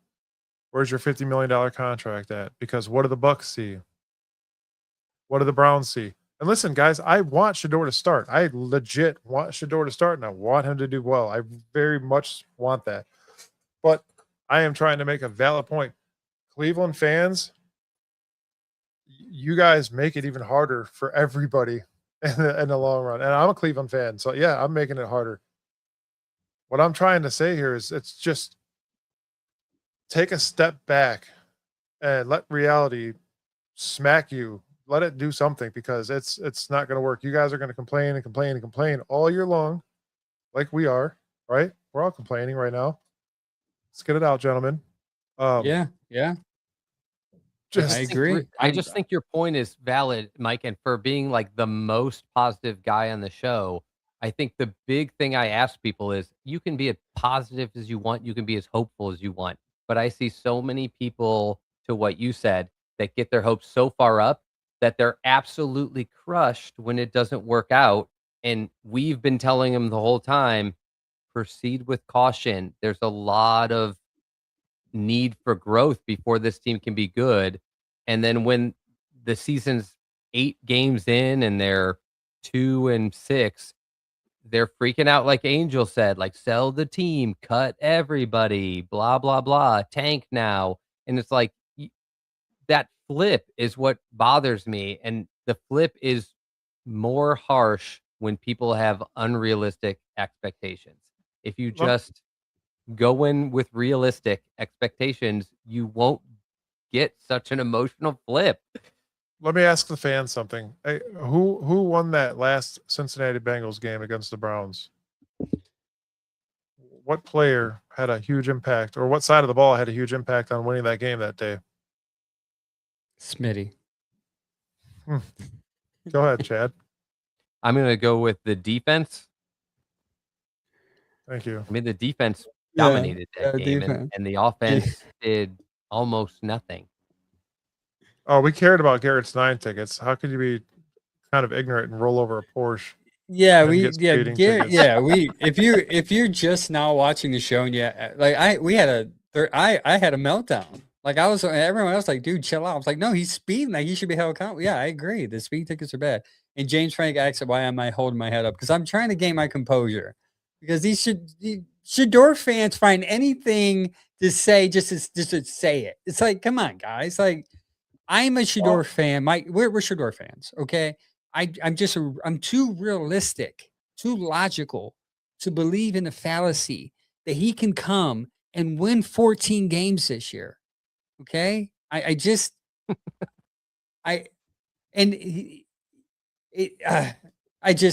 where's your $50 million contract at? Because what do the Bucks see? What do the Browns see? And listen, guys, I want Shedeur to start. I legit want Shedeur to start, and I want him to do well. I very much want that. But I am trying to make a valid point. Cleveland fans, you guys make it even harder for everybody in the long run. And I'm a Cleveland fan, so yeah, I'm making it harder. What I'm trying to say here is it's just take a step back and let reality smack you. Let it do something because it's not going to work. You guys are going to complain and complain and complain all year long, like we are, right? We're all complaining right now. Let's get it out, gentlemen. Yeah. Just I agree. I just think your point is valid, Mike. And for being like the most positive guy on the show, I think the big thing I ask people is you can be as positive as you want. You can be as hopeful as you want. But I see so many people, to what you said, that get their hopes so far up that they're absolutely crushed when it doesn't work out. And we've been telling them the whole time, proceed with caution. There's a lot of need for growth before this team can be good. And then when the season's 8 games in and they're 2-6, they're freaking out like Angel said, like sell the team, cut everybody, blah, blah, blah, tank now. And it's like that flip is what bothers me. And the flip is more harsh when people have unrealistic expectations. If you just go in with realistic expectations, you won't get such an emotional flip. let me ask the fans something. Hey, who won that last Cincinnati Bengals game against the Browns? What player had a huge impact, or what side of the ball had a huge impact on winning that game that day? Smitty. Go ahead, Chad. I'm going to go with the defense. Thank you. I mean, the defense dominated that game, defense. and the offense did almost nothing. Oh, we cared about Garrett's 9 tickets. How could you be kind of ignorant and roll over a Porsche? Yeah, and we get speeding tickets? if you're just now watching the show and I had a meltdown. Like everyone else like, dude, chill out. I was like, no, he's speeding. Like he should be held accountable. Yeah, I agree. The speed tickets are bad. And James Frank asked why am I holding my head up? Because I'm trying to gain my composure. Because these Shedeur fans find anything to say just to say it. It's like, come on, guys. Like, I'm a Shedeur fan. We're Shedeur fans, okay? I'm too realistic, too logical to believe in the fallacy that he can come and win 14 games this year. Okay? I just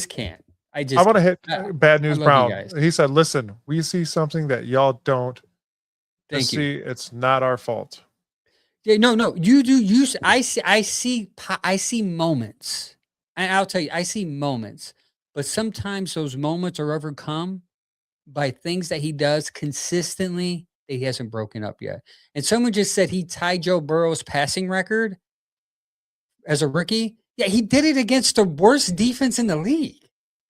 can't. I I want to hit I Bad I News love you Brown. guys. He said, "Listen, we see something that y'all don't. Thank Just you. see, it's not our fault." Yeah, no, you do. I see moments, and I'll tell you, I see moments, but sometimes those moments are overcome by things that he does consistently that he hasn't broken up yet. And someone just said he tied Joe Burrow's passing record as a rookie. Yeah, he did it against the worst defense in the league.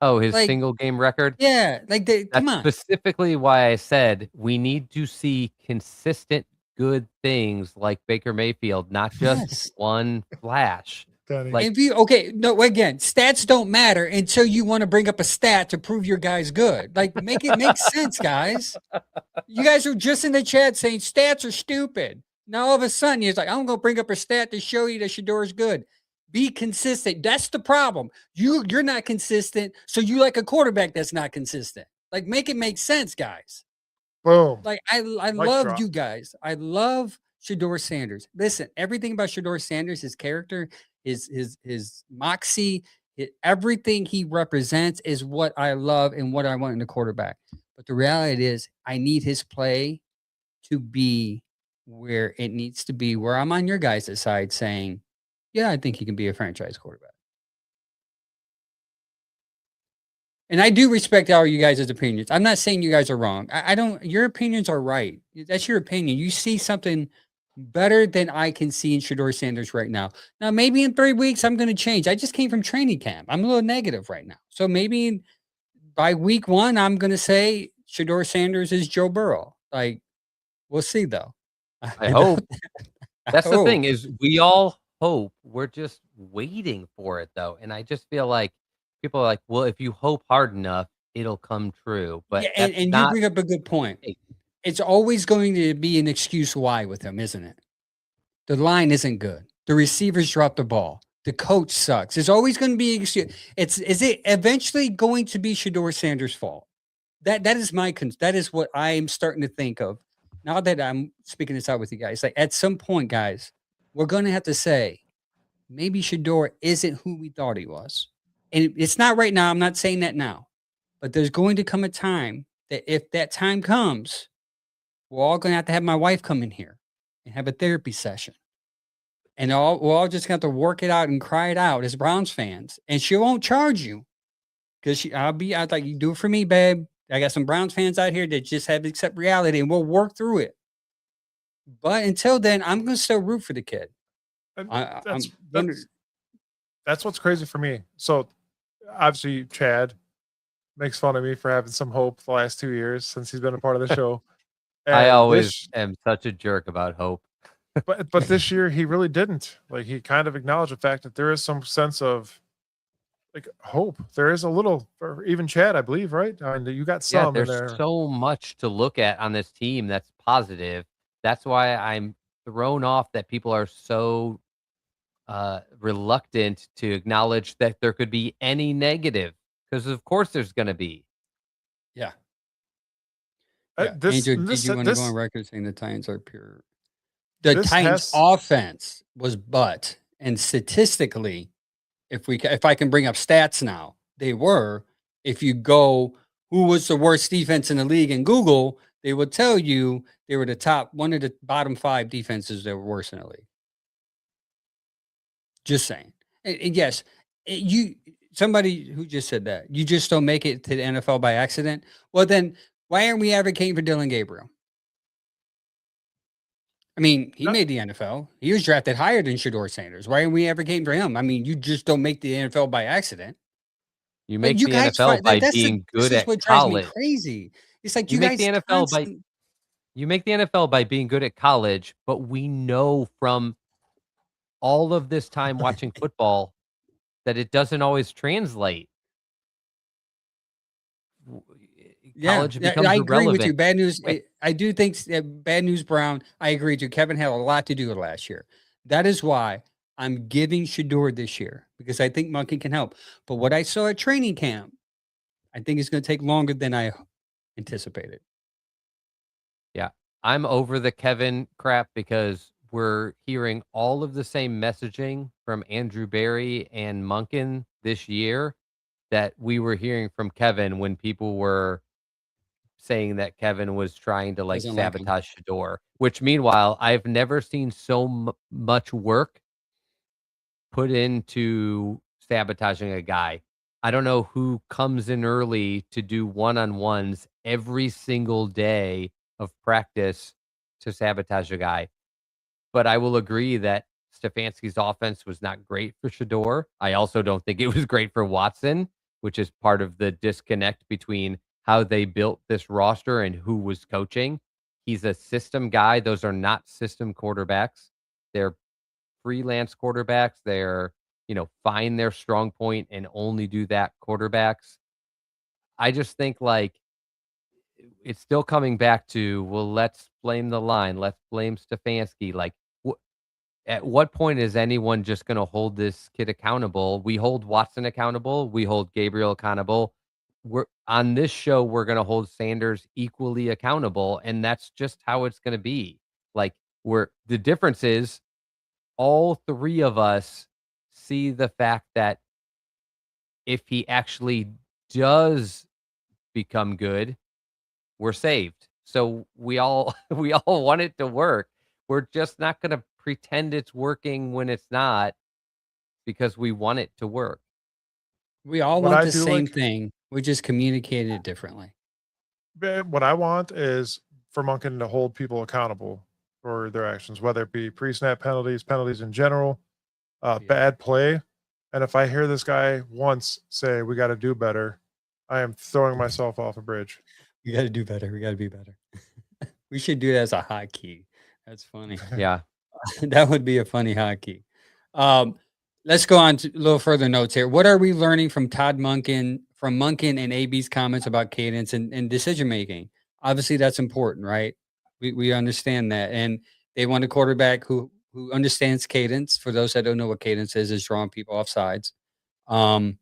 Oh, his Like, single game record? yeah, like come That's on. specifically why I said we need to see consistent good things like Baker Mayfield, not just Yes. one flash. Danny. Like, If you okay, no, again, stats don't matter until you want to bring up a stat to prove your guy's good. Like, make it make sense, guys. You guys are just in the chat saying stats are stupid. Now all of a sudden you're like, I'm gonna bring up a stat to show you that Shedeur is good. Be consistent. That's the problem. You're not consistent, so you like a quarterback that's not consistent. Like, make it make sense, guys. Boom. Like, I Mic love drop. you guys. I love Shedeur Sanders. Listen, everything about Shedeur Sanders, his character, his moxie, everything he represents is what I love and what I want in a quarterback. But the reality is, I need his play to be where it needs to be, where I'm on your guys' side saying, yeah, I think he can be a franchise quarterback. And I do respect all you guys' opinions. I'm not saying you guys are wrong. I don't, your opinions are right. That's your opinion. You see something better than I can see in Shedeur Sanders right now. Now, maybe in 3 weeks, I'm going to change. I just came from training camp. I'm a little negative right now. So maybe by week 1, I'm going to say Shedeur Sanders is Joe Burrow. Like, we'll see though. I hope. That's the hope. thing is we all hope. We're just waiting for it though. And I just feel like people are like, well, if you hope hard enough, it'll come true. But Yeah, that's and you not bring up a good point. the case. It's always going to be an excuse why with him, isn't it? The line isn't good. The receivers drop the ball. The coach sucks. There's always going to be an excuse. Is it eventually going to be Shedeur Sanders' fault? That is that is what I am starting to think of. Now that I'm speaking this out with you guys, like at some point, guys, we're going to have to say maybe Shedeur isn't who we thought he was. And it's not right now. I'm not saying that now. But there's going to come a time that if that time comes, we're all going to have my wife come in here and have a therapy session. And we're all just going to have to work it out and cry it out as Browns fans. And she won't charge you because I'll like, you do it for me, babe. I got some Browns fans out here that just have to accept reality and we'll work through it. But until then, I'm going to still root for the kid. And I'm that's what's crazy for me. So obviously Chad makes fun of me for having some hope the last 2 years since he's been a part of the show. I And always am such a jerk about hope. but this year he really didn't. Like, he kind of acknowledged the fact that there is some sense of like hope. There is a little, or even Chad, I believe, right? I mean, you got Yeah, some in there's there. so much to look at on this team that's positive. That's why I'm thrown off that people are so reluctant to acknowledge that there could be any negative, because of course there's going to be. yeah. Uh, this Andrew, did this you want to go this on record saying the Titans are pure? The this Titans has offense was and statistically, if I can bring up stats now, they were. If you go, who was the worst defense in the league in Google, they would tell you they were one of the bottom 5 defenses that were worse in the league. Just saying. And yes, somebody who just said that you just don't make it to the NFL by accident. Well, then why aren't we advocating for Dylan Gabriel? I mean, he No. made the NFL. He was drafted higher than Shedeur Sanders. Why aren't we advocating for him? I mean, you just don't make the NFL by accident. You Like, make you the guys NFL by this being good is at what drives me college. crazy. It's like You you make guys the NFL by You make the NFL by being good at college, but we know from all of this time watching football that it doesn't always translate. College becomes I agree with you. irrelevant. Bad news. I do think bad news, Brown. I agree with you. Kevin had a lot to do with last year. That is why I'm giving Shedeur this year because I think Monken can help. But what I saw at training camp, I think it's going to take longer than I anticipated. Yeah. I'm over the Kevin crap because we're hearing all of the same messaging from Andrew Berry and Monken this year. that we were hearing from Kevin when people were saying that Kevin was trying to like Doesn't like him. sabotage Shedeur, which meanwhile, I've never seen so much work put into sabotaging a guy. I don't know who comes in early to do one-on-ones every single day of practice to sabotage a guy. But I will agree that Stefanski's offense was not great for Shedeur. I also don't think it was great for Watson, which is part of the disconnect between how they built this roster and who was coaching. He's a system guy. Those are not system quarterbacks. They're freelance quarterbacks. They're, find their strong point and only do that quarterbacks. I just think like it's still coming back to, well, let's blame the line. Let's blame Stefanski. Like, at what point is anyone just going to hold this kid accountable? We hold Watson accountable. We hold Gabriel accountable. We're on this show. We're going to hold Sanders equally accountable, and that's just how it's going to be. Like the difference is all three of us see the fact that if he actually does become good, we're saved. So we all we all want it to work. We're just not going to pretend it's working when it's not because we want it to work. We all What want I the do same like, thing. We just communicated it differently. what I want is for Monken to hold people accountable for their actions, whether it be pre-snap penalties, penalties in general, bad play. And if I hear this guy once say we got to do better, I am throwing myself off a bridge. We got to do better. We got to be better. We should do that as a hotkey. That's funny. Yeah. That would be a funny hotkey. Let's go on to a little further notes here. What are we learning from Todd Monken, from Monken and AB's comments about cadence and decision making? Obviously, that's important, right? We understand that, and they want a quarterback who understands cadence. For those that don't know what cadence is drawing people off sides. And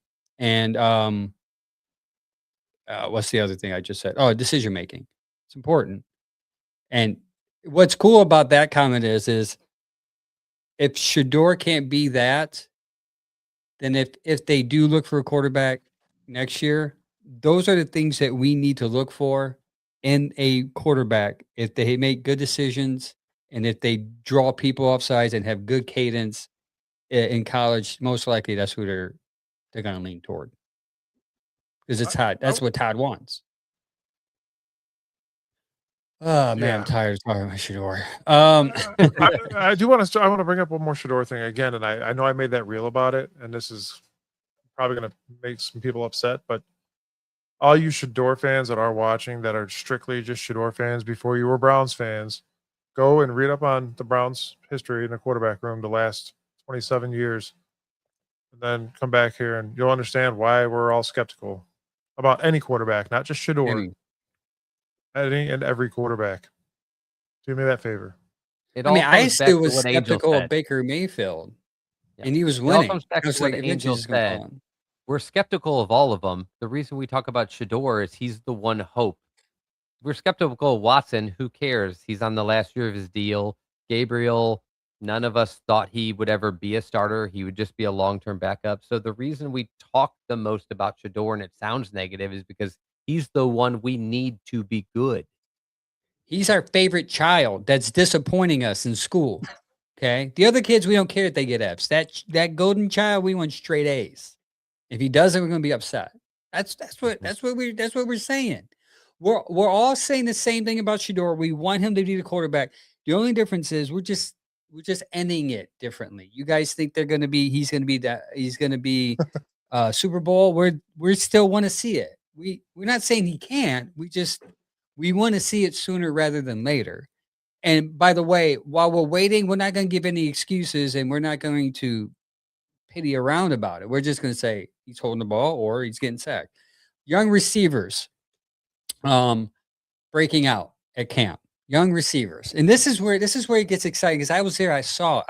what's the other thing I just said? Oh, decision making. It's important. And what's cool about that comment is if Shedeur can't be that, then if they do look for a quarterback next year, those are the things that we need to look for in a quarterback. If they make good decisions and if they draw people off sides and have good cadence in college, most likely that's who they're going to lean toward. Because it's Todd. That's what Todd wants. Oh man, Yeah. I'm tired of talking about Shedeur. I do want to. I want to bring up one more Shedeur thing again, and I know I made that reel about it, and this is probably going to make some people upset. But all you Shedeur fans that are watching, that are strictly just Shedeur fans before you were Browns fans, go and read up on the Browns' history in the quarterback room the last 27 years, and then come back here, and you'll understand why we're all skeptical about any quarterback, not just Shedeur. Any and every quarterback. Do me that favor. I still was skeptical of Baker Mayfield, and he was winning. It all comes back to what Angel said. We're skeptical of all of them. The reason we talk about Shedeur is he's the one hope. We're skeptical of Watson. Who cares? He's on the last year of his deal. Gabriel, none of us thought he would ever be a starter. He would just be a long-term backup. So the reason we talk the most about Shedeur, and it sounds negative, is because he's the one we need to be good. He's our favorite child that's disappointing us in school. Okay. The other kids, we don't care if they get Fs. That golden child, we want straight A's. If he doesn't, we're going to be upset. That's what we're saying. We're all saying the same thing about Shedeur. We want him to be the quarterback. The only difference is we're just ending it differently. You guys think he's going to be Super Bowl. We still want to see it. We're not saying he can't. We want to see it sooner rather than later. And by the way, while we're waiting, we're not going to give any excuses and we're not going to pity around about it. We're just going to say he's holding the ball or he's getting sacked. Young receivers breaking out at camp. Young receivers. And this is where it gets exciting because I was there. I saw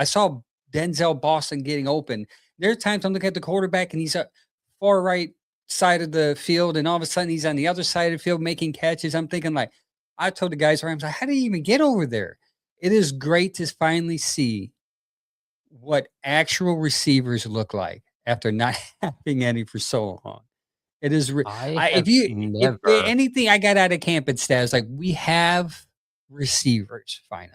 Denzel Boston getting open. There are times I'm looking at the quarterback and he's at far right side of the field, and all of a sudden he's on the other side of the field making catches. I'm thinking, like, I told the guys around, how did he even get over there? It is great to finally see what actual receivers look like after not having any for so long. It is. I If have if never anything I got out of camp and stats, like we have receivers finally.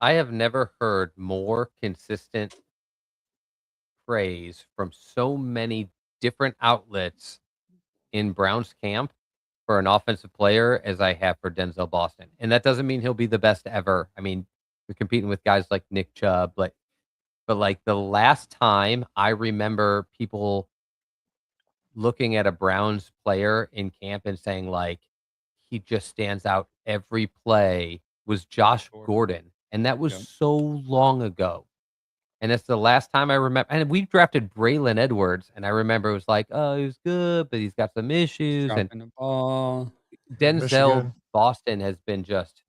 I have never heard more consistent praise from so many different outlets in Browns camp for an offensive player as I have for Denzel Boston. And that doesn't mean he'll be the best ever. I mean, you're competing with guys like Nick Chubb, but like the last time I remember people looking at a Browns player in camp and saying like he just stands out every play was Josh Gordon. And that was Yep. so long ago. And it's the last time I remember. And we drafted Braylon Edwards, and I remember it was like, oh, he was good, but he's got some issues. And Dropping the ball. Denzel Michigan. Boston has been just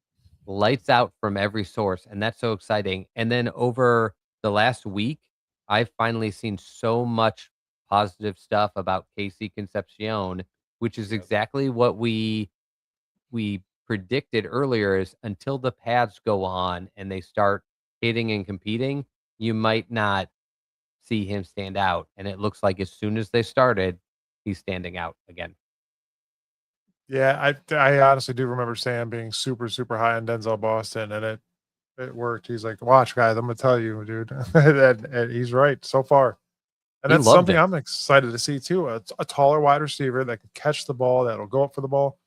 lights out from every source, and that's so exciting. And then over the last week, I've finally seen so much positive stuff about Casey Concepcion, which is exactly what we predicted earlier. Is until the pads go on and they start hitting and competing, you might not see him stand out. And it looks like as soon as they started, he's standing out again. Yeah, I honestly do remember Sam being super, super high on Denzel Boston, and it worked. He's like, watch, guys, I'm gonna tell you, dude. And he's right so far. And He that's loved something it. I'm excited to see too. A taller wide receiver that can catch the ball, that'll go up for the ball.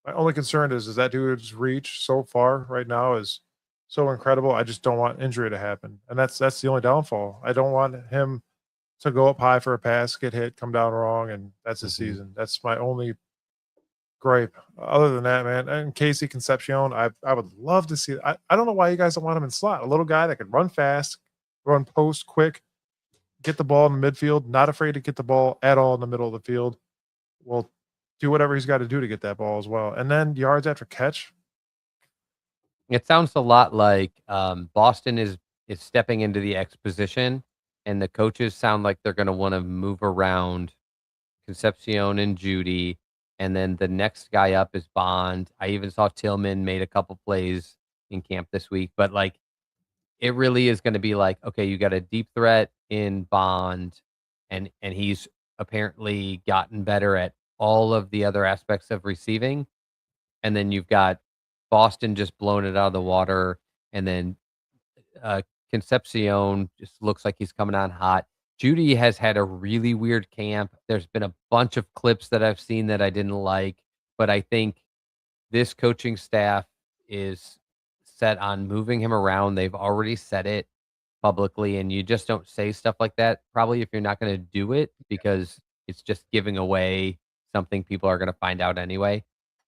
My only concern is that dude's reach so far right now is so incredible. I just don't want injury to happen. And that's the only downfall. I don't want him to go up high for a pass, get hit, come down wrong, and that's his season. That's my only gripe. Other than that, man, and Casey Concepcion, I would love to see. I don't know why you guys don't want him in slot. A little guy that can run fast, run post quick, get the ball in the midfield, not afraid to get the ball at all in the middle of the field. Will do whatever he's got to do to get that ball as well. And then yards after catch. It sounds a lot like Boston is stepping into the X position, and the coaches sound like they're going to want to move around Concepcion and Judy, and then the next guy up is Bond. I even saw Tillman made a couple plays in camp this week, but like it really is going to be like, okay, you got a deep threat in Bond, and he's apparently gotten better at all of the other aspects of receiving, and then you've got Boston just blowing it out of the water, and then Concepcion just looks like he's coming on hot. Judy has had a really weird camp. There's been a bunch of clips that I've seen that I didn't like, but I think this coaching staff is set on moving him around. They've already said it publicly, and you just don't say stuff like that probably if you're not going to do it, because it's just giving away something people are going to find out anyway.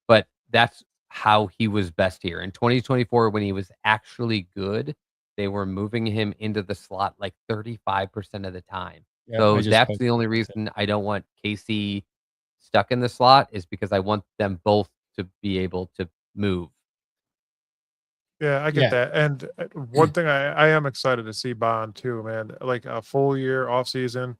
But that's how he was best here. In 2024, when he was actually good, they were moving him into the slot like 35% of the time. Yeah, So I just that's posted the only that. reason I don't want Casey stuck in the slot, is because I want them both to be able to move. Yeah, I get Yeah. that. And one thing I am excited to see Bond too, man. Like a full year off season.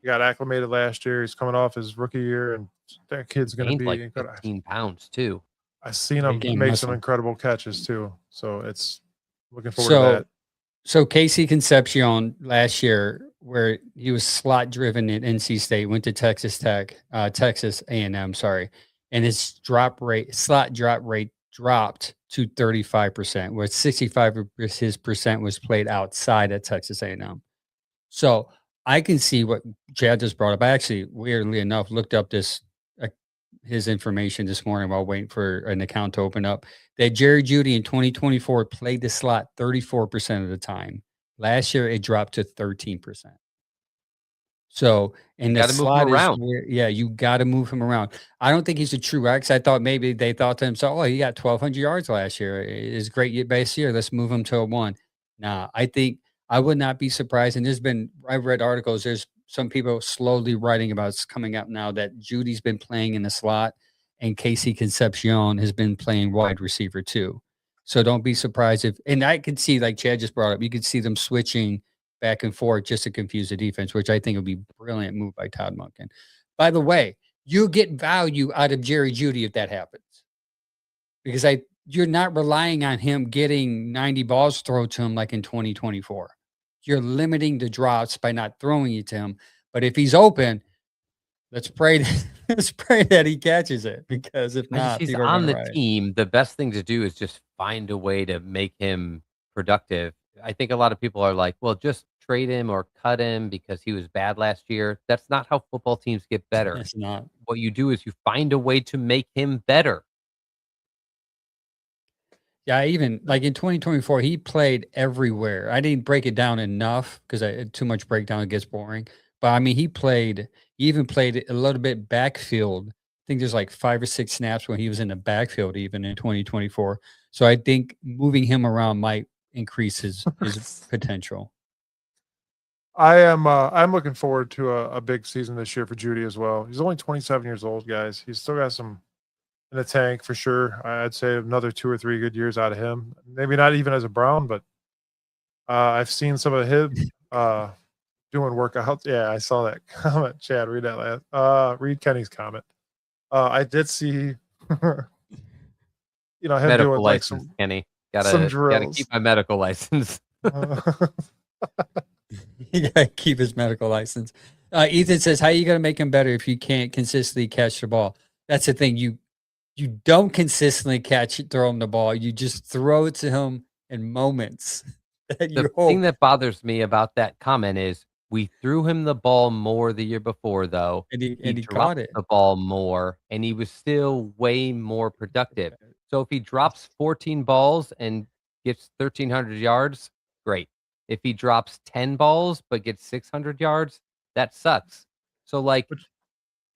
He got acclimated last year. He's coming off his rookie year, and that kid's going to Gained be like incredible. 15 pounds too. I've seen They him gained make muscle. some incredible catches too. So it's looking forward to that. So Casey Concepcion last year, where he was slot driven at NC State, went to Texas Tech, Texas A&M, sorry, and his slot drop rate dropped to 35%, where 65 of his percent was played outside at Texas A&M. So I can see what Chad just brought up. I actually, weirdly enough, looked up his information this morning while waiting for an account to open up. That Jerry Jeudy in 2024 played the slot 34% of the time. Last year, it dropped to 13%. So, and the Gotta move him slot is around. where, yeah, you got to move him around. I don't think he's a true X. I thought maybe they thought to themselves, oh, he got 1,200 yards last year. It's great base year. Let's move him to a one. Nah, I think I would not be surprised. And I've read articles, there's some people slowly writing about it's coming up now that Judy's been playing in the slot and Casey Concepcion has been playing wide receiver too. So don't be surprised and I could see, like Chad just brought up, you could see them switching back and forth just to confuse the defense, which I think would be a brilliant move by Todd Monken. By the way, you get value out of Jerry Jeudy if that happens, because you're not relying on him getting 90 balls thrown to him like in 2024. You're limiting the drops by not throwing it to him. But if he's open, Let's pray. Let's pray that he catches it, because if not, He's people are on going to the riot. team. The best thing to do is just find a way to make him productive. I think a lot of people are like, well, just trade him or cut him because he was bad last year. That's not how football teams get better. It's not. What you do is you find a way to make him better. Yeah, even like in 2024, he played everywhere. I didn't break it down enough because I too much breakdown, it gets boring. But I mean, he even played a little bit backfield. I think there's like 5 or 6 snaps when he was in the backfield, even in 2024. So I think moving him around might increase his potential. I'm looking forward to a big season this year for Judy as well. He's only 27 years old, guys. He's still got some in the tank for sure. I'd say another 2 or 3 good years out of him. Maybe not even as a Brown, but I've seen some of him doing workouts. Yeah, I saw that comment. Chad, read that last. Read Kenny's comment. I did see, him Medical doing like license, some Kenny. some Gotta drills. keep my medical license. He got to keep his medical license. Ethan says, "How are you going to make him better if you can't consistently catch the ball?" That's the thing. You don't consistently throw him the ball. You just throw it to him in moments that you The hope. thing that bothers me about that comment is we threw him the ball more the year before, though. And he dropped caught it. the ball more, and he was still way more productive. So if he drops 14 balls and gets 1,300 yards, great. If he drops 10 balls but gets 600 yards, that sucks. So, like,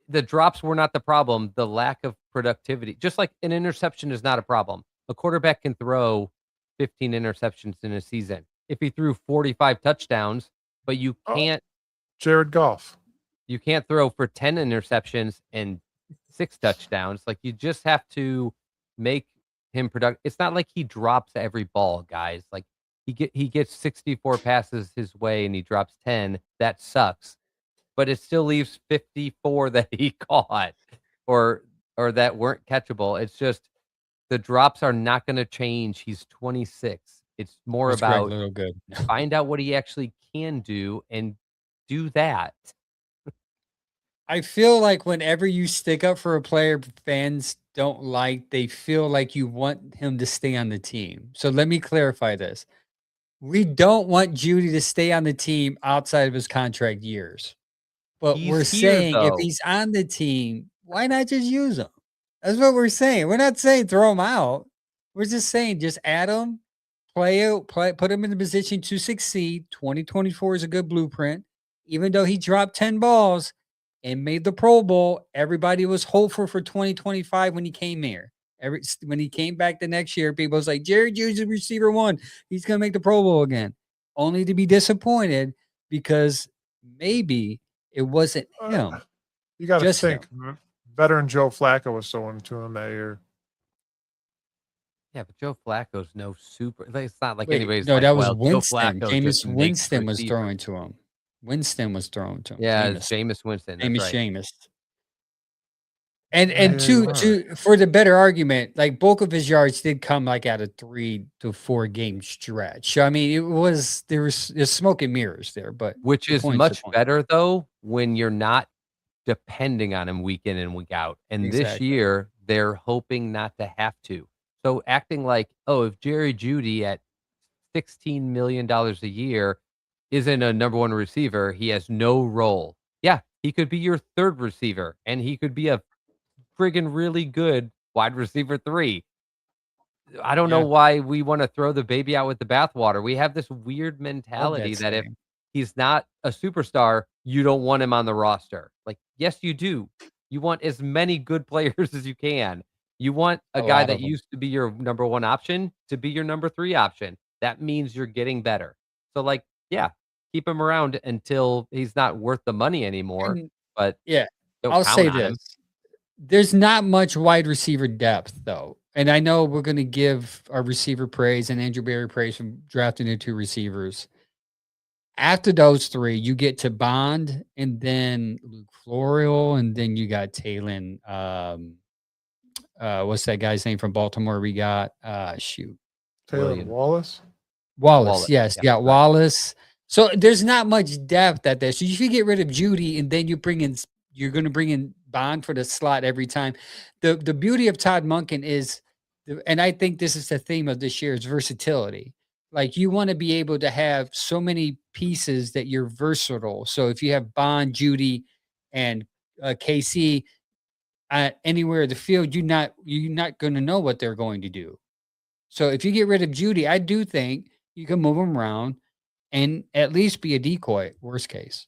the drops were not the problem. The lack of productivity, just like an interception is not a problem. A quarterback can throw 15 interceptions in a season. If he threw 45 touchdowns, but you can't Jared Goff. you can't throw for 10 interceptions and 6 touchdowns. Like, you just have to make him productive. It's not like he drops every ball, guys. Like, he gets 64 passes his way and he drops 10. That sucks. But it still leaves 54 that he caught or that weren't catchable. It's just the drops are not going to change. He's 26. It's more It's Greg about Little good. find out what he actually can do and do that. I feel like whenever you stick up for a player fans don't like, they feel like you want him to stay on the team. So let me clarify this. We don't want Judy to stay on the team outside of his contract years. But He's we're here, saying if though. he's on the team, why not just use him? That's what we're saying. We're not saying throw him out. We're just saying just add him, put him in the position to succeed. 2024 is a good blueprint. Even though he dropped 10 balls and made the Pro Bowl, everybody was hopeful for 2025 when he came here. When he came back the next year, people was like, Jerry Judy's a receiver 1. He's going to make the Pro Bowl again. Only to be disappointed because maybe it wasn't him. You got to Just think. Veteran Joe Flacco was throwing to him that year. Yeah, but Joe Flacco's no super. It's not like Wait, anybody's no, like, that was well, Joe Winston. Flacco Jameis just makes Winston was receivers. throwing to him. Winston was throwing to him. Yeah, it's Jameis Winston. That's right. Jameis. And for the better argument, like bulk of his yards did come like out of 3 to 4 game stretch. I mean, there's smoke and mirrors there, but Which the is point's the much point. better though when you're not depending on him week in and week out. And this Exactly. year they're hoping not to have to. So acting like, oh, if Jerry Judy at $16 million a year isn't a number 1 receiver, he has no role. Yeah, he could be your 3rd receiver and he could be a friggin' really good wide receiver 3. I don't know why we want to throw the baby out with the bathwater. We have this weird mentality that if he's not a superstar, you don't want him on the roster. Like, yes, you do. You want as many good players as you can. You want a guy that used to be your number 1 option to be your number 3 option. That means you're getting better. So, like, yeah, keep him around until he's not worth the money anymore. But yeah, don't I'll count say on him. this. There's not much wide receiver depth, though. And I know we're going to give our receiver praise and Andrew Berry praise from drafting the 2 receivers. After those 3, you get to Bond and then Luke Florio, and then you got Talon. What's that guy's name from Baltimore? We got Taylor Wallace. Wallace, yes, yeah, right. Wallace. So there's not much depth at there. So if you get rid of Judy and then you bring in you're going to bring in Bond for the slot every time. The beauty of Todd Monken is, and I think this is the theme of this year, is versatility. Like you want to be able to have so many pieces that you're versatile. So if you have Bond, Judy, and KC anywhere in the field, you're not going to know what they're going to do. So if you get rid of Judy, I do think you can move them around and at least be a decoy. Worst case,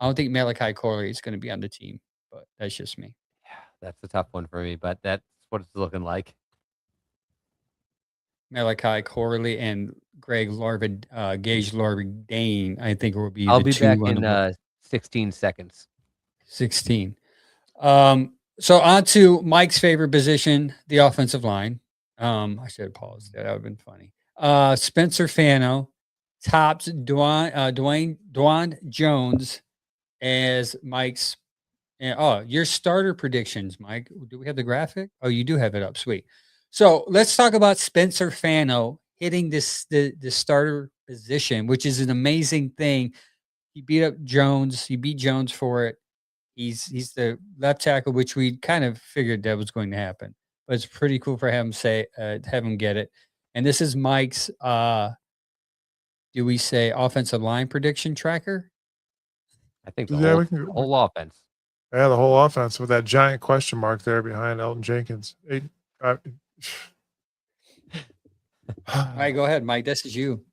I don't think Malachi Corley is going to be on the team, but that's just me. Yeah, that's a tough one for me, but that's what it's looking like. Malachi Corley and Gage Larvin-Dane, I think will be I'll the be two back on the board. in 16 seconds. 16. So on to Mike's favorite position, the offensive line. I should have paused. That would have been funny. Spencer Fano tops Dwayne Jones as Mike's. Your starter predictions, Mike. Do we have the graphic? Oh, you do have it up. Sweet. So let's talk about Spencer Fano hitting the starter position, which is an amazing thing. He beat up Jones. He beat Jones for it. He's the left tackle, which we kind of figured that was going to happen. But it's pretty cool for him have him get it. And this is Mike's do we say offensive line prediction tracker? I think the Yeah, whole offense. Yeah, the whole offense with that giant question mark there behind Elton Jenkins. All right, go ahead, Mike. This is you.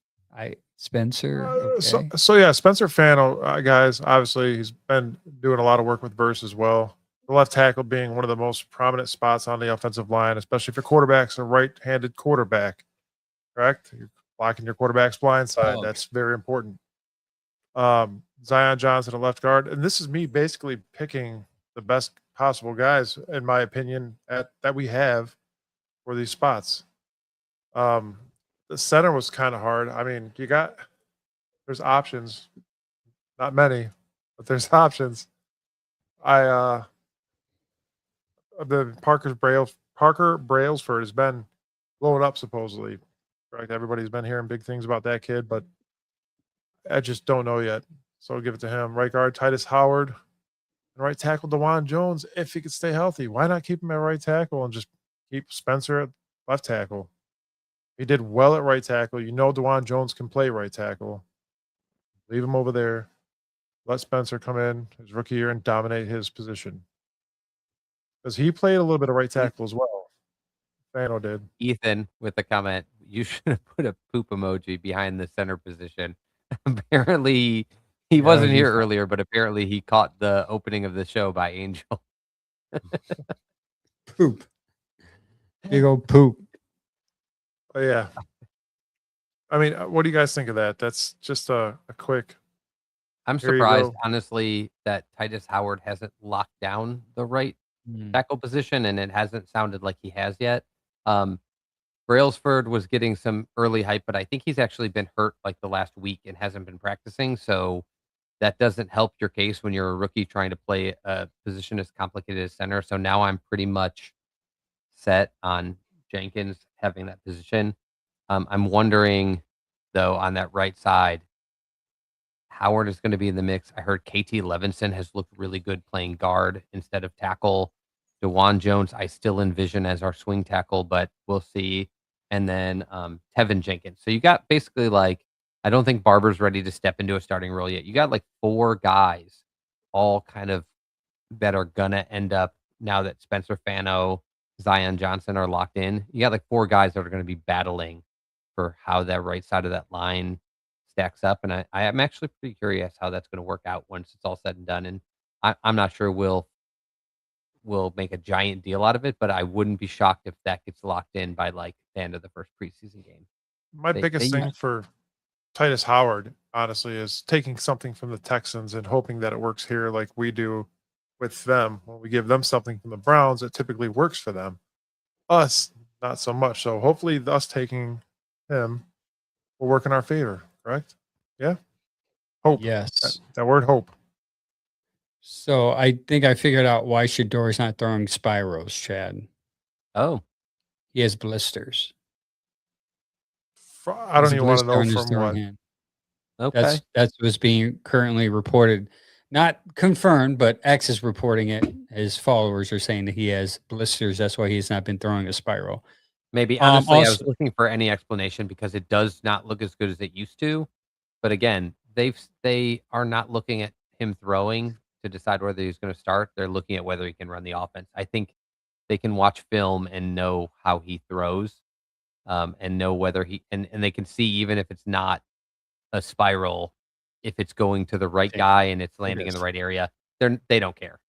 Spencer. Okay. So yeah, Spencer Fano, guys. Obviously, he's been doing a lot of work with Verse as well. The left tackle being one of the most prominent spots on the offensive line, especially if your quarterback's a right-handed quarterback. Correct? You're blocking your quarterback's blind side. That's very important. Zion Johnson, a left guard, and this is me basically picking the best possible guys, in my opinion, that we have for these spots. The center was kind of hard. I mean, there's options, not many, but there's options. The Parker Brailsford has been blowing up supposedly. Correct? Everybody's been hearing big things about that kid, but I just don't know yet. So I'll give it to him. Right guard Titus Howard, and right tackle DeJuan Jones if he could stay healthy. Why not keep him at right tackle and just keep Spencer at left tackle? He did well at right tackle. DeJuan Jones can play right tackle. Leave him over there. Let Spencer come in his rookie year and dominate his position. Because he played a little bit of right tackle as well. Fano did. Ethan with the comment, you should have put a poop emoji behind the center position. Apparently, he wasn't here earlier, but apparently he caught the opening of the show by Angel. Poop. Big old poop. Oh, yeah. I mean, what do you guys think of that? That's just a quick. I'm surprised, honestly, that Titus Howard hasn't locked down the right tackle position, and it hasn't sounded like he has yet. Brailsford was getting some early hype, but I think he's actually been hurt like the last week and hasn't been practicing. So that doesn't help your case when you're a rookie trying to play a position as complicated as center. So now I'm pretty much set on Jenkins having that position. I'm wondering, though, on that right side, Howard is going to be in the mix. I heard KT Levinson has looked really good playing guard instead of tackle. DeJuan Jones, I still envision as our swing tackle, but we'll see. And then Tevin Jenkins. So you got basically I don't think Barber's ready to step into a starting role yet. You got 4 guys all kind of that are going to end up now that Spencer Fano, Zion Johnson are locked in. You got 4 guys that are going to be battling for how that right side of that line stacks up. And I'm actually pretty curious how that's going to work out once it's all said and done. And I'm not sure we'll make a giant deal out of it, but I wouldn't be shocked if that gets locked in by the end of the first preseason game. My biggest thing for Titus Howard, honestly, is taking something from the Texans and hoping that it works here like we do with them. When we give them something from the Browns, it typically works for them. Us, not so much. So hopefully us taking him will work in our favor, correct? Yeah? Hope. Yes. That word hope. So I think I figured out why Shedeur not throwing Spyros, Chad. Oh. He has blisters. I don't even want to know from what. Hand. Okay. That's what's being currently reported. Not confirmed, but X is reporting it. His followers are saying that he has blisters. That's why he's not been throwing a spiral. Maybe honestly, I was Also, looking for any explanation because it does not look as good as it used to. But again, they are not looking at him throwing to decide whether he's going to start. They're looking at whether he can run the offense. I think they can watch film and know how he throws, and know whether and they can see even if it's not a spiral, if it's going to the right guy and it's landing in the right area. They don't care.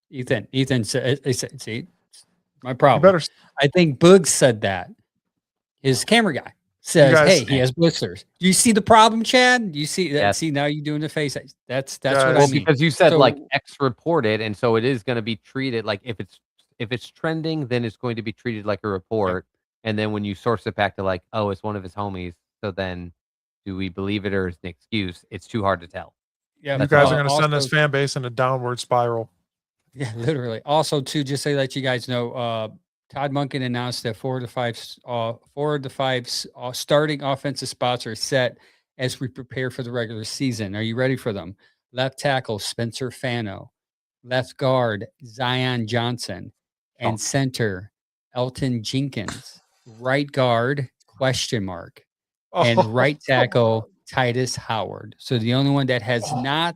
Ethan said, see, my You problem. better. I think Boog said that. His camera guy says, guys- "Hey, he has blisters." Do you see the problem, Chad? Do you see that? Yes. See, now you're doing the face. That's Guys- what I Well, mean. because you said So- like X reported, and so it is going to be treated like if it's trending, then it's going to be treated like a report. And then when you source it back to like, oh, it's one of his homies, so then do we believe it or is it an excuse? It's too hard to tell. Yeah, You guys are going to also- send this fan base in a downward spiral. Yeah, literally. Also, too, just to let you guys know, Todd Monken announced that 4 of the 5 starting offensive spots are set as we prepare for the regular season. Are you ready for them? Left tackle Spencer Fano, left guard Zion Johnson, and center Elton Jenkins. Right guard ? And Oh, right tackle Titus Howard. So the only one that has not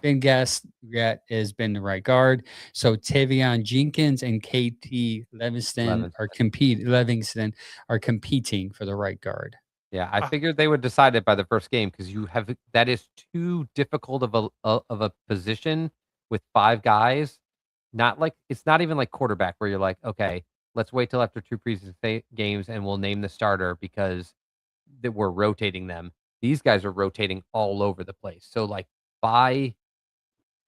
been guessed yet has been the right guard. So Tavion Jenkins and KT Livingston are competing for the right guard. Yeah, I figured they would decide it by the first game because that is too difficult of a position with 5 guys. It's not even like quarterback where you're like, okay, let's wait till after 2 preseason games and we'll name the starter because we're rotating them. These guys are rotating all over the place. So like by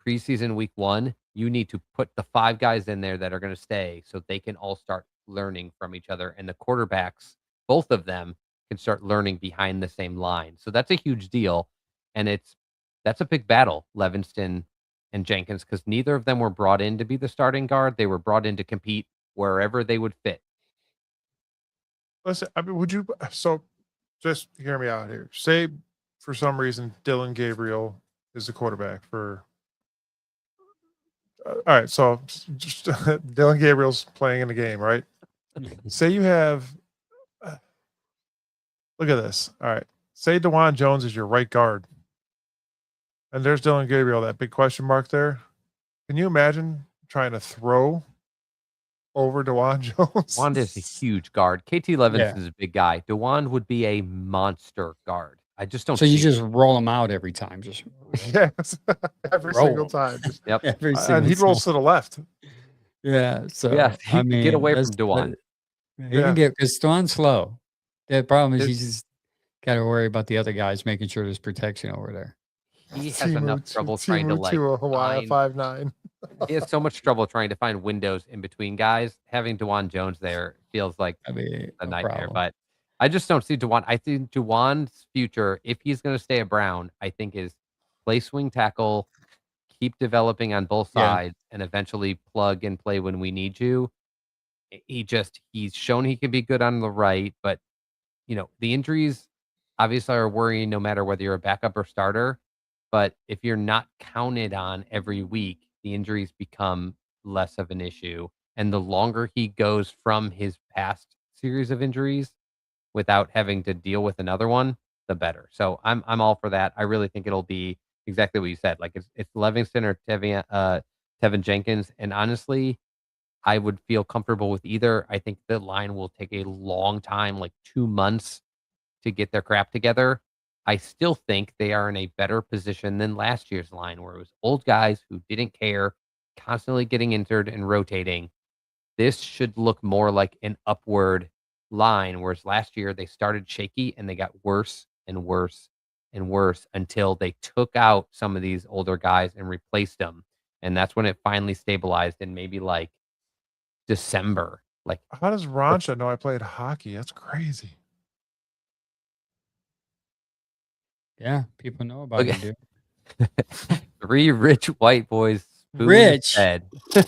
preseason week 1, you need to put the 5 guys in there that are going to stay so they can all start learning from each other. And the quarterbacks, both of them, can start learning behind the same line. So that's a huge deal. And that's a big battle, Levingston and Jenkins, because neither of them were brought in to be the starting guard. They were brought in to compete wherever they would fit. listen. I mean, would you? So, just hear me out here. Say, for some reason, Dylan Gabriel is the quarterback for. All right, so just Dylan Gabriel's playing in the game, right? Say you have. Look at this. All right. Say DeJuan Jones is your right guard. And there's Dylan Gabriel, that big question mark there. Can you imagine trying to throw over DeJuan Jones? DeJuan is a huge guard. KT Levinson is a big guy. DeJuan would be a monster guard. I just don't. So you just roll them out every time, just Yes, every Roll single 'em. time. Just, Yep. every and single he rolls to the left. Yeah. So Yeah, he I can mean, get away from that's- DeJuan. He Yeah. can get because DeJuan's slow. The problem is There's- you just got to worry about the other guys making sure there's protection over there. He has enough trouble trying to like Hawaii find- 5'9". He has so much trouble trying to find windows in between guys. Having DeJuan Jones there feels like I mean, a no nightmare. problem. But I just don't see DeJuan. I think DeJuan's future, if he's going to stay a Brown, I think is play swing tackle, keep developing on both Yeah. sides, and eventually plug and play when we need you. He's shown he can be good on the right, but the injuries obviously are worrying no matter whether you're a backup or starter. But if you're not counted on every week, the injuries become less of an issue. And the longer he goes from his past series of injuries without having to deal with another one, the better. So I'm all for that. I really think it'll be exactly what you said. Like it's Livingston or Tevin Jenkins. And honestly, I would feel comfortable with either. I think the line will take a long time, like 2 months, to get their crap together. I still think they are in a better position than last year's line, where it was old guys who didn't care, constantly getting injured and rotating. This should look more like an upward line, whereas last year they started shaky and they got worse and worse and worse until they took out some of these older guys and replaced them. And that's when it finally stabilized in maybe like December. Like, How does Rancha know I played hockey? That's crazy. Yeah, people know about Okay. him, dude. 3 rich white boys. Rich? Head. Dude,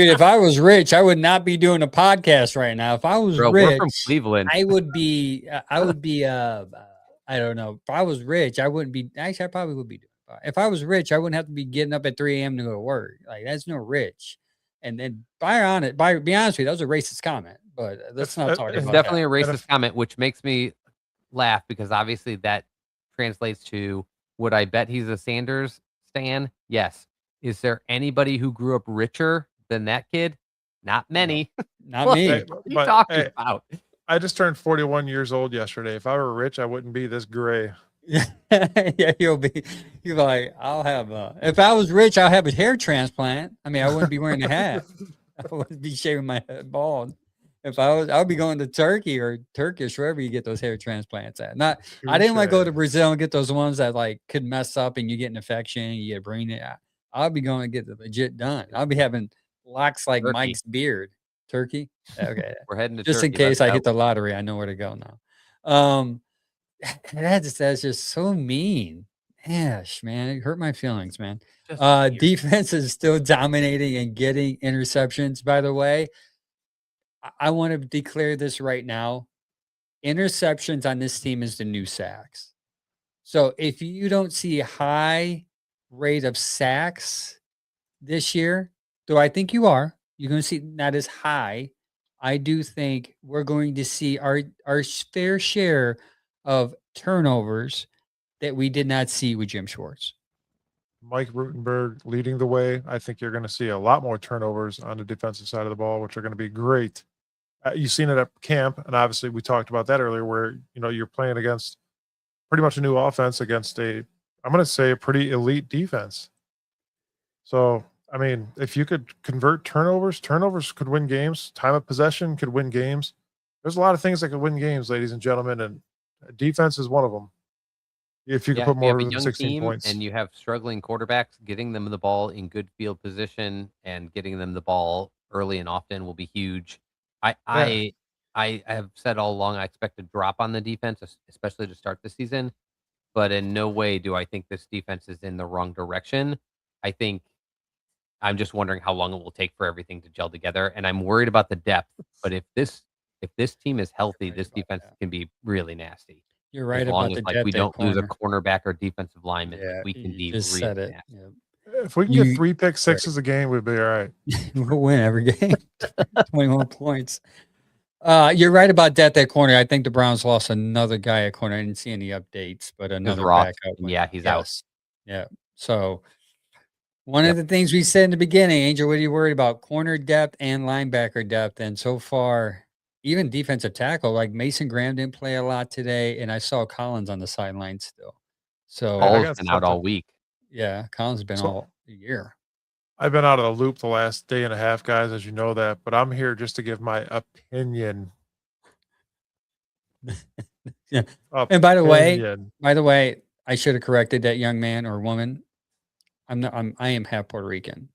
if I was rich, I would not be doing a podcast right now. If I was Bro, rich, we're from Cleveland. I would be. I don't know. If I was rich, I wouldn't be. Actually, I probably would be doing If I was rich, I wouldn't have to be getting up at 3 a.m. to go to work. Like that's no rich. And then be honest with you, that was a racist comment. But let's not talk It's about definitely that. a racist comment, which makes me laugh because obviously that translates to, would I bet he's a Sanders stan? Yes. Is there anybody who grew up richer than that kid? Not many. Not What me. are you talking about? I just turned 41 years old yesterday. If I were rich, I wouldn't be this gray. Yeah, you'll be like, I'll have if I was rich, I'll have a hair transplant. I mean, I wouldn't be wearing a hat. I wouldn't be shaving my head bald. If I was, I'll be going to Turkey or Turkish, wherever you get those hair transplants at. I didn't want to go to Brazil and get those ones that like could mess up and you get an infection, you get brain it. I'll be going to get the legit done. I'll be having locks like Turkey. Mike's beard. Turkey. Okay. We're heading to just Turkey. in case I hit the lottery, I know where to go now. That's just so mean. Gosh, man, it hurt my feelings, man. Defense is still dominating and getting interceptions. By the way, I want to declare this right now. Interceptions on this team is the new sacks. So if you don't see a high rate of sacks this year, though I think you are, you're going to see not as high. I do think we're going to see our fair share of turnovers that we did not see with Jim Schwartz. Mike Rutenberg leading the way. I think you're going to see a lot more turnovers on the defensive side of the ball, which are going to be great. You've seen it at camp, and obviously we talked about that earlier, where you're playing against pretty much a new offense against I'm going to say a pretty elite defense. So, I mean, if you could convert turnovers could win games. Time of possession could win games. There's a lot of things that could win games, ladies and gentlemen, and defense is one of them. If you could put more than 16 points. And you have struggling quarterbacks, getting them the ball in good field position and getting them the ball early and often will be huge. I have said all along I expect a drop on the defense, especially to start the season, but in no way do I think this defense is in the wrong direction. I think I'm just wondering how long it will take for everything to gel together, and I'm worried about the depth. But if this team is healthy, this defense can be really nasty. You're right as long about as, the depth. We don't lose a cornerback or defensive lineman. Yeah, we can be just really said it. nasty. Yeah. If we can get 3 pick sixes a game, we'd be all right. We'll win every game. 21 points. You're right about depth at corner. I think the Browns lost another guy at corner. I didn't see any updates, but another backup. Yeah, he's out. Yeah. So one of the things we said in the beginning, Angel, what are you worried about? Corner depth and linebacker depth. And so far, even defensive tackle, like Mason Graham didn't play a lot today, and I saw Collins on the sideline still. So Paul's been out all week. Yeah, Collins has been all year. I've been out of the loop the last day and a half, guys, as you know that, but I'm here just to give my opinion. Yeah. And by the way, I should have corrected that young man or woman. I am half Puerto Rican,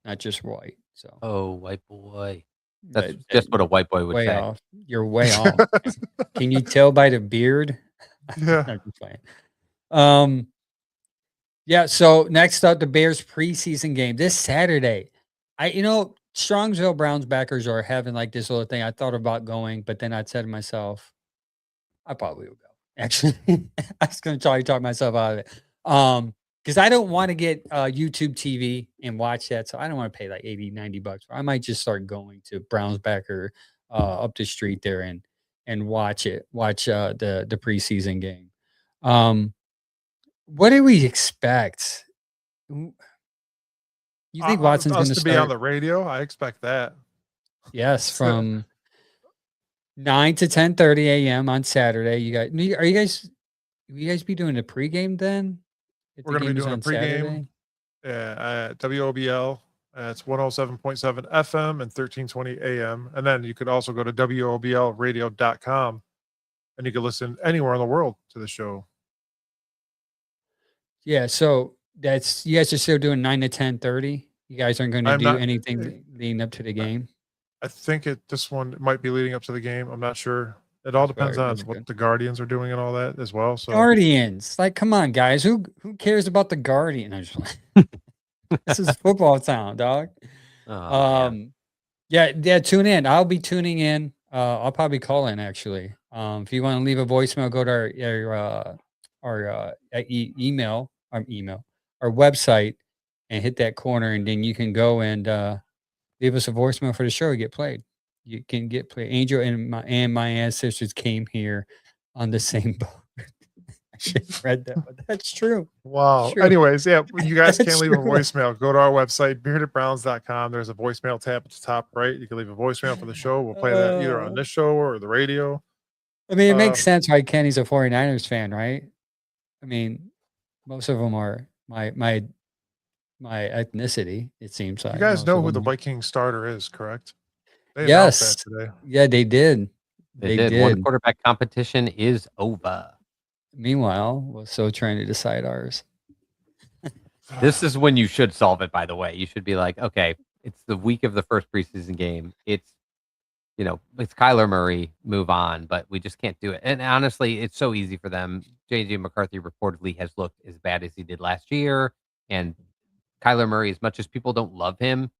not just white. So white boy. That's just what a white boy would say. Off. You're way off. Can you tell by the beard? Yeah. Yeah. So next up, the Bears preseason game this Saturday. Strongsville Browns backers are having like this little thing. I thought about going, but then I said to myself, I probably will go. Actually, I was going to try to talk myself out of it. Because I don't want to get YouTube TV and watch that. So I don't want to pay like $80-$90. I might just start going to Browns backer up the street there and watch the preseason game. What do we expect? You think Watson's going to be on the radio? I expect that. Yes, from 9 to 10:30 a.m. on Saturday. Will you guys be doing the pregame then? We're going to be doing a pregame. Yeah, WOBL. It's 107.7 FM and 1320 AM. And then you could also go to WOBLradio.com and you can listen anywhere in the world to the show. Yeah, so you guys are still doing 9 to 10:30. You guys aren't going to do anything leading up to the game. I think this one might be leading up to the game. I'm not sure. It all depends on what the Guardians are doing and all that as well. So Guardians, like, come on, guys, who cares about the Guardian? This is football town, dog. Yeah, tune in. I'll be tuning in. I'll probably call in actually. If you want to leave a voicemail, go to our email, our website, and hit that corner, and then you can go and leave us a voicemail for the show. Get played. You can get played. Angel and my ancestors came here on the same boat. I should have read that, but that's true. Wow. True. Anyways, yeah, you guys That's can't leave a true. voicemail. Go to our website, beardedbrowns.com. There's a voicemail tab at the top right. You can leave a voicemail for the show. We'll play that either on this show or the radio. I mean, it makes sense why Kenny's a 49ers fan, right? I mean, most of them are my ethnicity, it seems like. You guys most know of who the them. Viking starter is, correct? They announced Yes. that today. Yeah, they did. They did. One quarterback competition is over. Meanwhile, we're still trying to decide ours. This is when you should solve it, by the way. You should be like, okay, it's the week of the first preseason game. It's Kyler Murray, move on, but we just can't do it. And honestly, it's so easy for them. J.J. McCarthy reportedly has looked as bad as he did last year. And Kyler Murray, as much as people don't love him,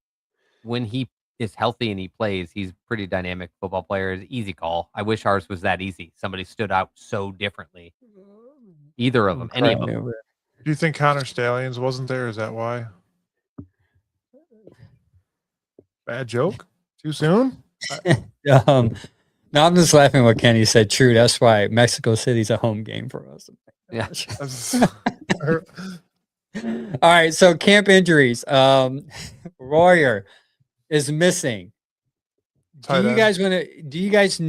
when he is healthy and he plays, he's a pretty dynamic football player. It's an easy call. I wish ours was that easy. Somebody stood out so differently. Either of them, any of them. Do you think Connor Stallions wasn't there? Is that why? Bad joke? Too soon? No, I'm just laughing what Kenny said. True. That's why Mexico City's a home game for us. Yeah. All right. So camp injuries. Royer is missing. Do you guys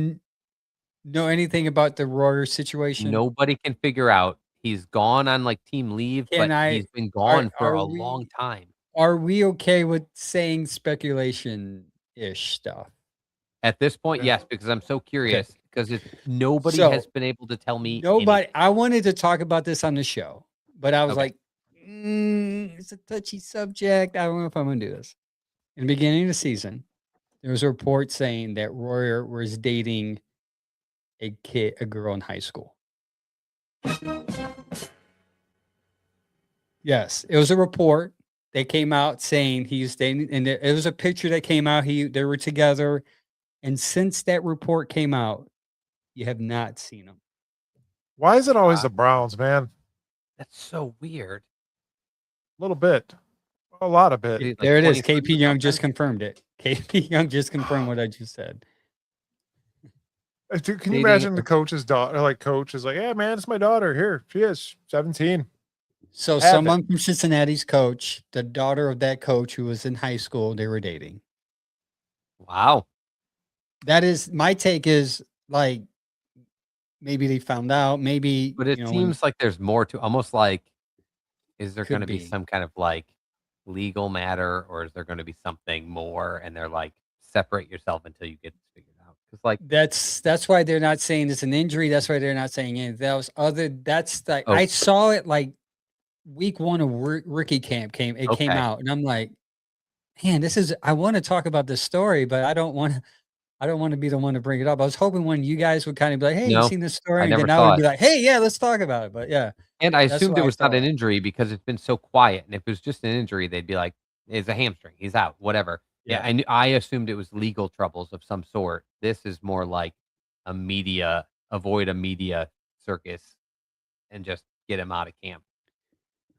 know anything about the Royer situation? Nobody can figure out. He's gone on like team leave, he's been gone for a long time. Are we okay with saying speculation-ish stuff? At this point, yes, because I'm so curious because nobody has been able to tell me. Nobody. I wanted to talk about this on the show, but I was like, it's a touchy subject. I don't know if I'm going to do this. In the beginning of the season, there was a report saying that Royer was dating a girl in high school. Yes, it was a report. They came out saying he's dating, and it was a picture that came out. They were together, and since that report came out, you have not seen him. Why is it always the Browns, man? That's so weird. A little bit, a lot of bit. Like there it is. KP Young just confirmed it. KP Young just confirmed what I just said. Dude, can you imagine the coach's daughter? Like, coach is like, "Yeah, man, it's my daughter. Here she is, 17." So someone from Cincinnati's coach, the daughter of that coach who was in high school, they were dating. Wow. That is my take. Is like maybe they found out. Maybe, but it seems like there's more to. Almost like, is there going to be some kind of like legal matter, or is there going to be something more? And they're like, separate yourself until you get this figured out. Because like that's why they're not saying it's an injury. That's why they're not saying anything else. That's like I saw it like week 1 of rookie camp came out, and I'm like, man, I want to talk about this story, but I don't want to be the one to bring it up. I was hoping when you guys would kind of be like, hey, you seen this story? And then I would be like, hey, yeah, let's talk about it. But yeah. And I assumed it was not an injury because it's been so quiet. And if it was just an injury, they'd be like, it's a hamstring. He's out, whatever. Yeah. I assumed it was legal troubles of some sort. This is more like avoid a media circus and just get him out of camp.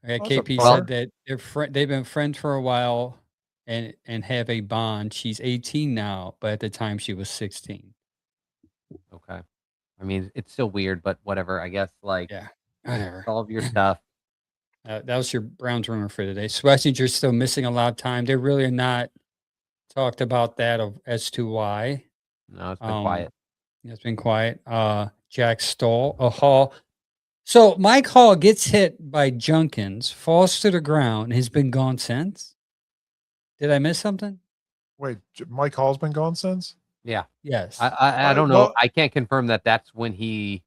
Yeah, KP said that they've been friends for a while and have a bond. She's 18 now, but at the time she was 16. Okay. I mean, it's still weird, but whatever. I guess whatever. Solve your stuff. That was your Browns rumor for today. Schwarzenegger's still missing a lot of time. They really are not talked about that as to why. No, it's been quiet. It's been quiet. Jack Stoll, a Hall. So Mike Hall gets hit by Junkins, falls to the ground, and has been gone since. Did I miss something? Wait, Mike Hall's been gone since? Yeah. Yes. I don't know. I can't confirm that's when he's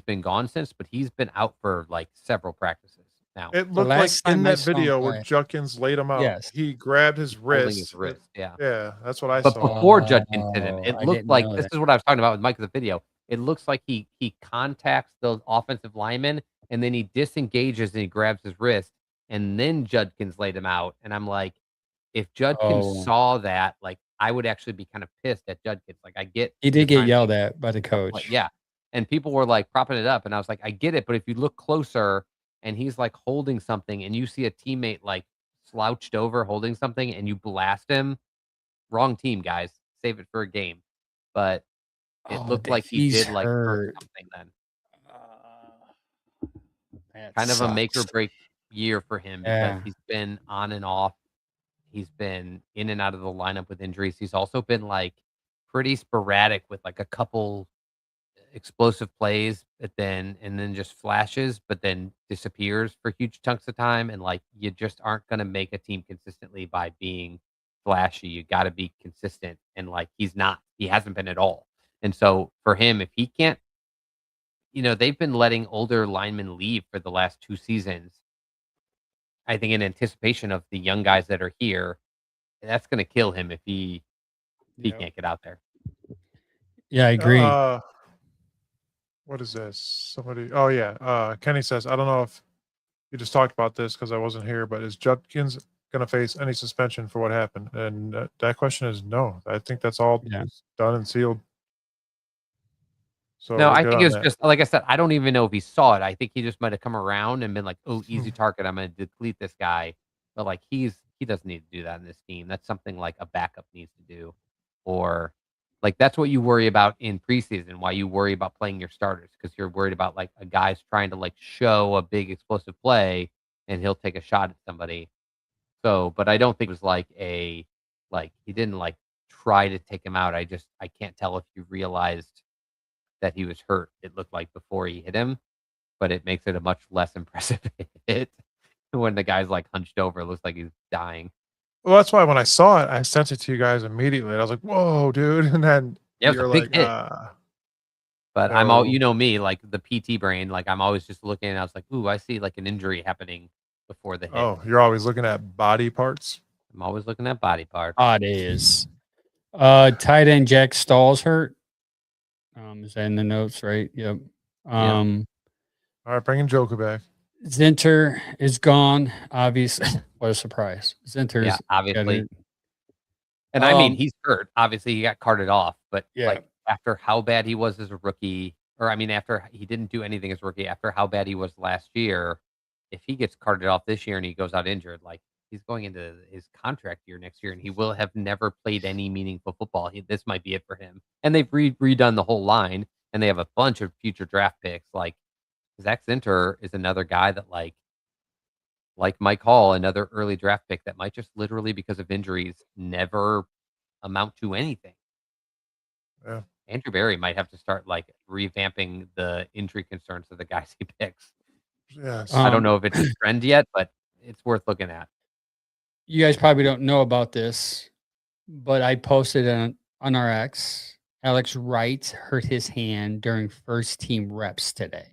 been gone since, but he's been out for like several practices now. It looked like in that video where Junkins laid him out, he grabbed his wrist. Yeah. Yeah, that's what I saw. But before Junkins did it looked like this is what I was talking about with Mike in the video. It looks like he contacts the offensive lineman and then he disengages and he grabs his wrist and then Judkins laid him out. And I'm like, if Judkins saw that, like I would actually be kind of pissed at Judkins. Like he did get yelled at by the coach. Yeah. And people were like propping it up. And I was like, I get it. But if you look closer and he's like holding something, and you see a teammate like slouched over holding something, and you blast him. Wrong team, guys. Save it for a game. But it Oh, looked that like he he's did like hurt hurt. something then. That Kind of a make or sucks. break year for him because Yeah. he's been on and off. He's been in and out of the lineup with injuries. He's also been like pretty sporadic with like a couple explosive plays, but then just flashes, but then disappears for huge chunks of time. And like you just aren't going to make a team consistently by being flashy. You got to be consistent, and like he's not. He hasn't been at all. And so for him, if he can't, they've been letting older linemen leave for the last 2 seasons. I think in anticipation of the young guys that are here, that's going to kill him if he Yep. can't get out there. Yeah, I agree. What is this? Somebody. Oh yeah. Kenny says, I don't know if you just talked about this because I wasn't here, but is Judkins going to face any suspension for what happened? And that question is no. I think that's all Yeah. done and sealed. So No, we're I good think on it was that. just like I said, I don't even know if he saw it. I think he just might have come around and been like, "Oh, easy target. I'm going to deplete this guy." But like he doesn't need to do that in this team. That's something like a backup needs to do, or like that's what you worry about in preseason. Why you worry about playing your starters because you're worried about like a guy's trying to like show a big explosive play and he'll take a shot at somebody. So, but I don't think it was like he didn't like try to take him out. I can't tell if you realized that he was hurt, it looked like before he hit him, but it makes it a much less impressive hit when the guy's like hunched over. It looks like he's dying. Well, that's why when I saw it, I sent it to you guys immediately. I was like, "Whoa, dude!" And then Yeah, it was you're a big like, hit. But I'm all, no." me, like the PT brain, like I'm always just looking and I was like, ooh, I see like an injury happening before the hit. Oh, you're always looking at body parts. I'm always looking at body parts. Odd is. Tight end Jack Stahl's hurt. Is that in the notes, right? Yep. All right, bringing Joker back. Zinter is gone. Obviously, what a surprise! Zinter's Yeah, obviously. got it. And I mean, he's hurt. Obviously, he got carted off, but Yeah. like after how bad he was as a rookie, or I mean, after he didn't do anything as a rookie, after how bad he was last year, if he gets carted off this year and he goes out injured, like he's going into his contract year next year, and he will have never played any meaningful football. This might be it for him. And they've redone the whole line, and they have a bunch of future draft picks. Like Zach Zinter is another guy that like Mike Hall, another early draft pick that might just literally because of injuries never amount to anything. Yeah. Andrew Berry might have to start like revamping the injury concerns of the guys he picks. Yes. I don't know if it's a trend yet, but it's worth looking at. You guys probably don't know about this, but I posted on our X. Alex Wright hurt his hand during first team reps today.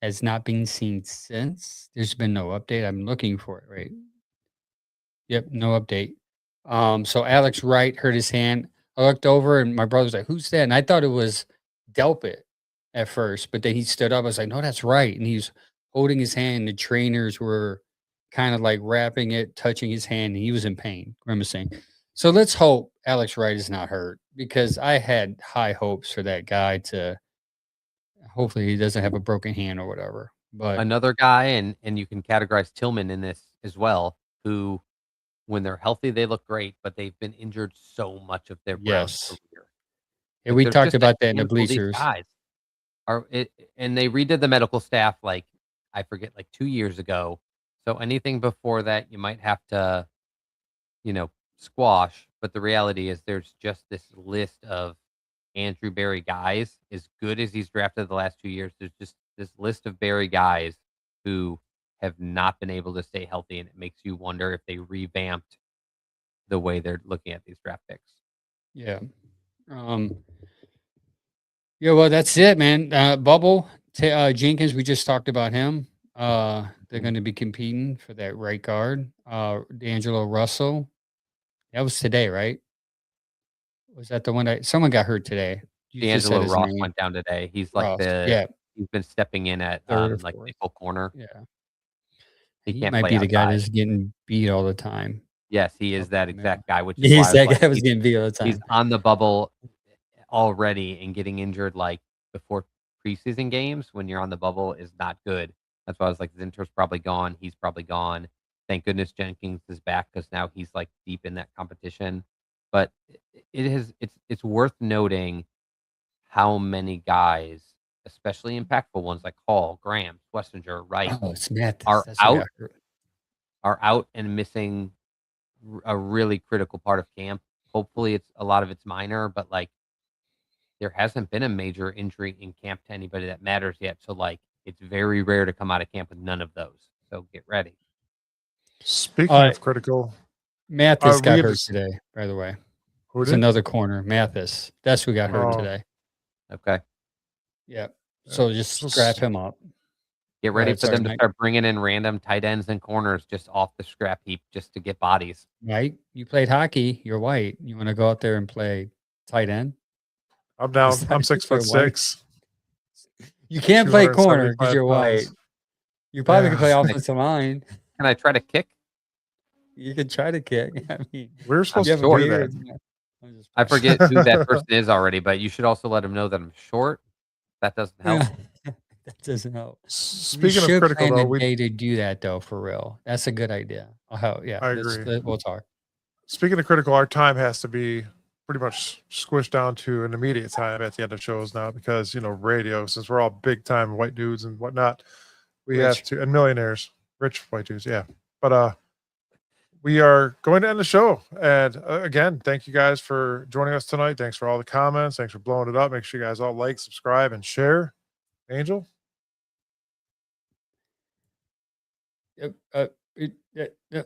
Has not been seen since. There's been no update. I'm looking for it, right? Yep, no update. So Alex Wright hurt his hand. I looked over and my brother was like, "Who's that?" And I thought it was Delpit at first, but then he stood up. I was like, "No, that's right." And he's holding his hand. The trainers were kind of like wrapping it, touching his hand, and he was in pain, grimacing. So let's hope Alex Wright is not hurt because I had high hopes for that guy to hopefully he doesn't have a broken hand or whatever. But Another guy, and you can categorize Tillman in this as well, who when they're healthy, they look great, but they've been injured so much of their Browns yes. career. Yeah, Like, we there's talked just a about that in the handful of these bleachers. guys and they redid the medical staff like I forget like 2 years ago. So anything before that you might have to, squash. But the reality is there's just this list of Andrew Berry guys, as good as he's drafted the last 2 years. There's just this list of Berry guys who have not been able to stay healthy, and it makes you wonder if they revamped the way they're looking at these draft picks. Yeah. Yeah, well, that's it, man. Bubble Jenkins, we just talked about him. They're going to be competing for that right guard. D'Angelo Russell. That was today, right? Was that the one that someone got hurt today? You just said D'Angelo his Ross name. went down today. He's like Ross. Yeah, he's been stepping in at third or like fourth. nickel corner. Yeah. He He can't might play be the guy outside. that's getting beat all the time. Yes, he is Up that the middle. exact guy, which is He's why I that was guy like, was getting beat all the he's time. on the bubble already, and getting injured like before preseason games when you're on the bubble is not good. That's why I was like, Zinter's probably gone. He's probably gone. Thank goodness Jenkins is back because now he's like deep in that competition. But it's worth noting how many guys, especially impactful ones like Hall, Graham, Wessinger, Wright, Oh, it's Mathis. are That's what out got hurt. are out and missing a really critical part of camp. Hopefully, a lot of it's minor, but like there hasn't been a major injury in camp to anybody that matters yet. So like it's very rare to come out of camp with none of those. So get ready. Speaking of critical, Mathis we got had hurt this- today, by the way. who It's did? another corner. Mathis. That's who got hurt Oh. today. Okay. Yep. So just So scrap him up. Get ready ahead, for sorry, them to Mike. start bringing in random tight ends and corners just off the scrap heap just to get bodies. Right? You played hockey. You're white. You want to go out there and play tight end? I'm down. Is that I'm because 6'6". You can't play corner 275 because you're white. pounds. You probably can play Yeah. offensive line. Can I try to kick? You could try to kick. I mean, We were supposed you to have a do beard. that. I'm just- I forget who that person is already, but you should also let them know that I'm short. That doesn't help. That doesn't help. We Speaking of should critical, plan though, a we day to do that though, for real. That's a good idea. Yeah, I agree. We'll talk. speaking of critical, our time has to be pretty much squished down to an immediate time at the end of shows now because radio. Since we're all big time white dudes and whatnot, we have Rich. to and millionaires, rich white dudes, yeah. But we are going to end the show. And again, thank you guys for joining us tonight. Thanks for all the comments. Thanks for blowing it up. Make sure you guys all like, subscribe, and share. Angel.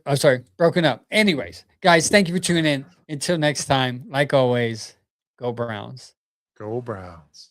I'm sorry, broken up. Anyways, guys, thank you for tuning in. Until next time, like always, go Browns. Go Browns.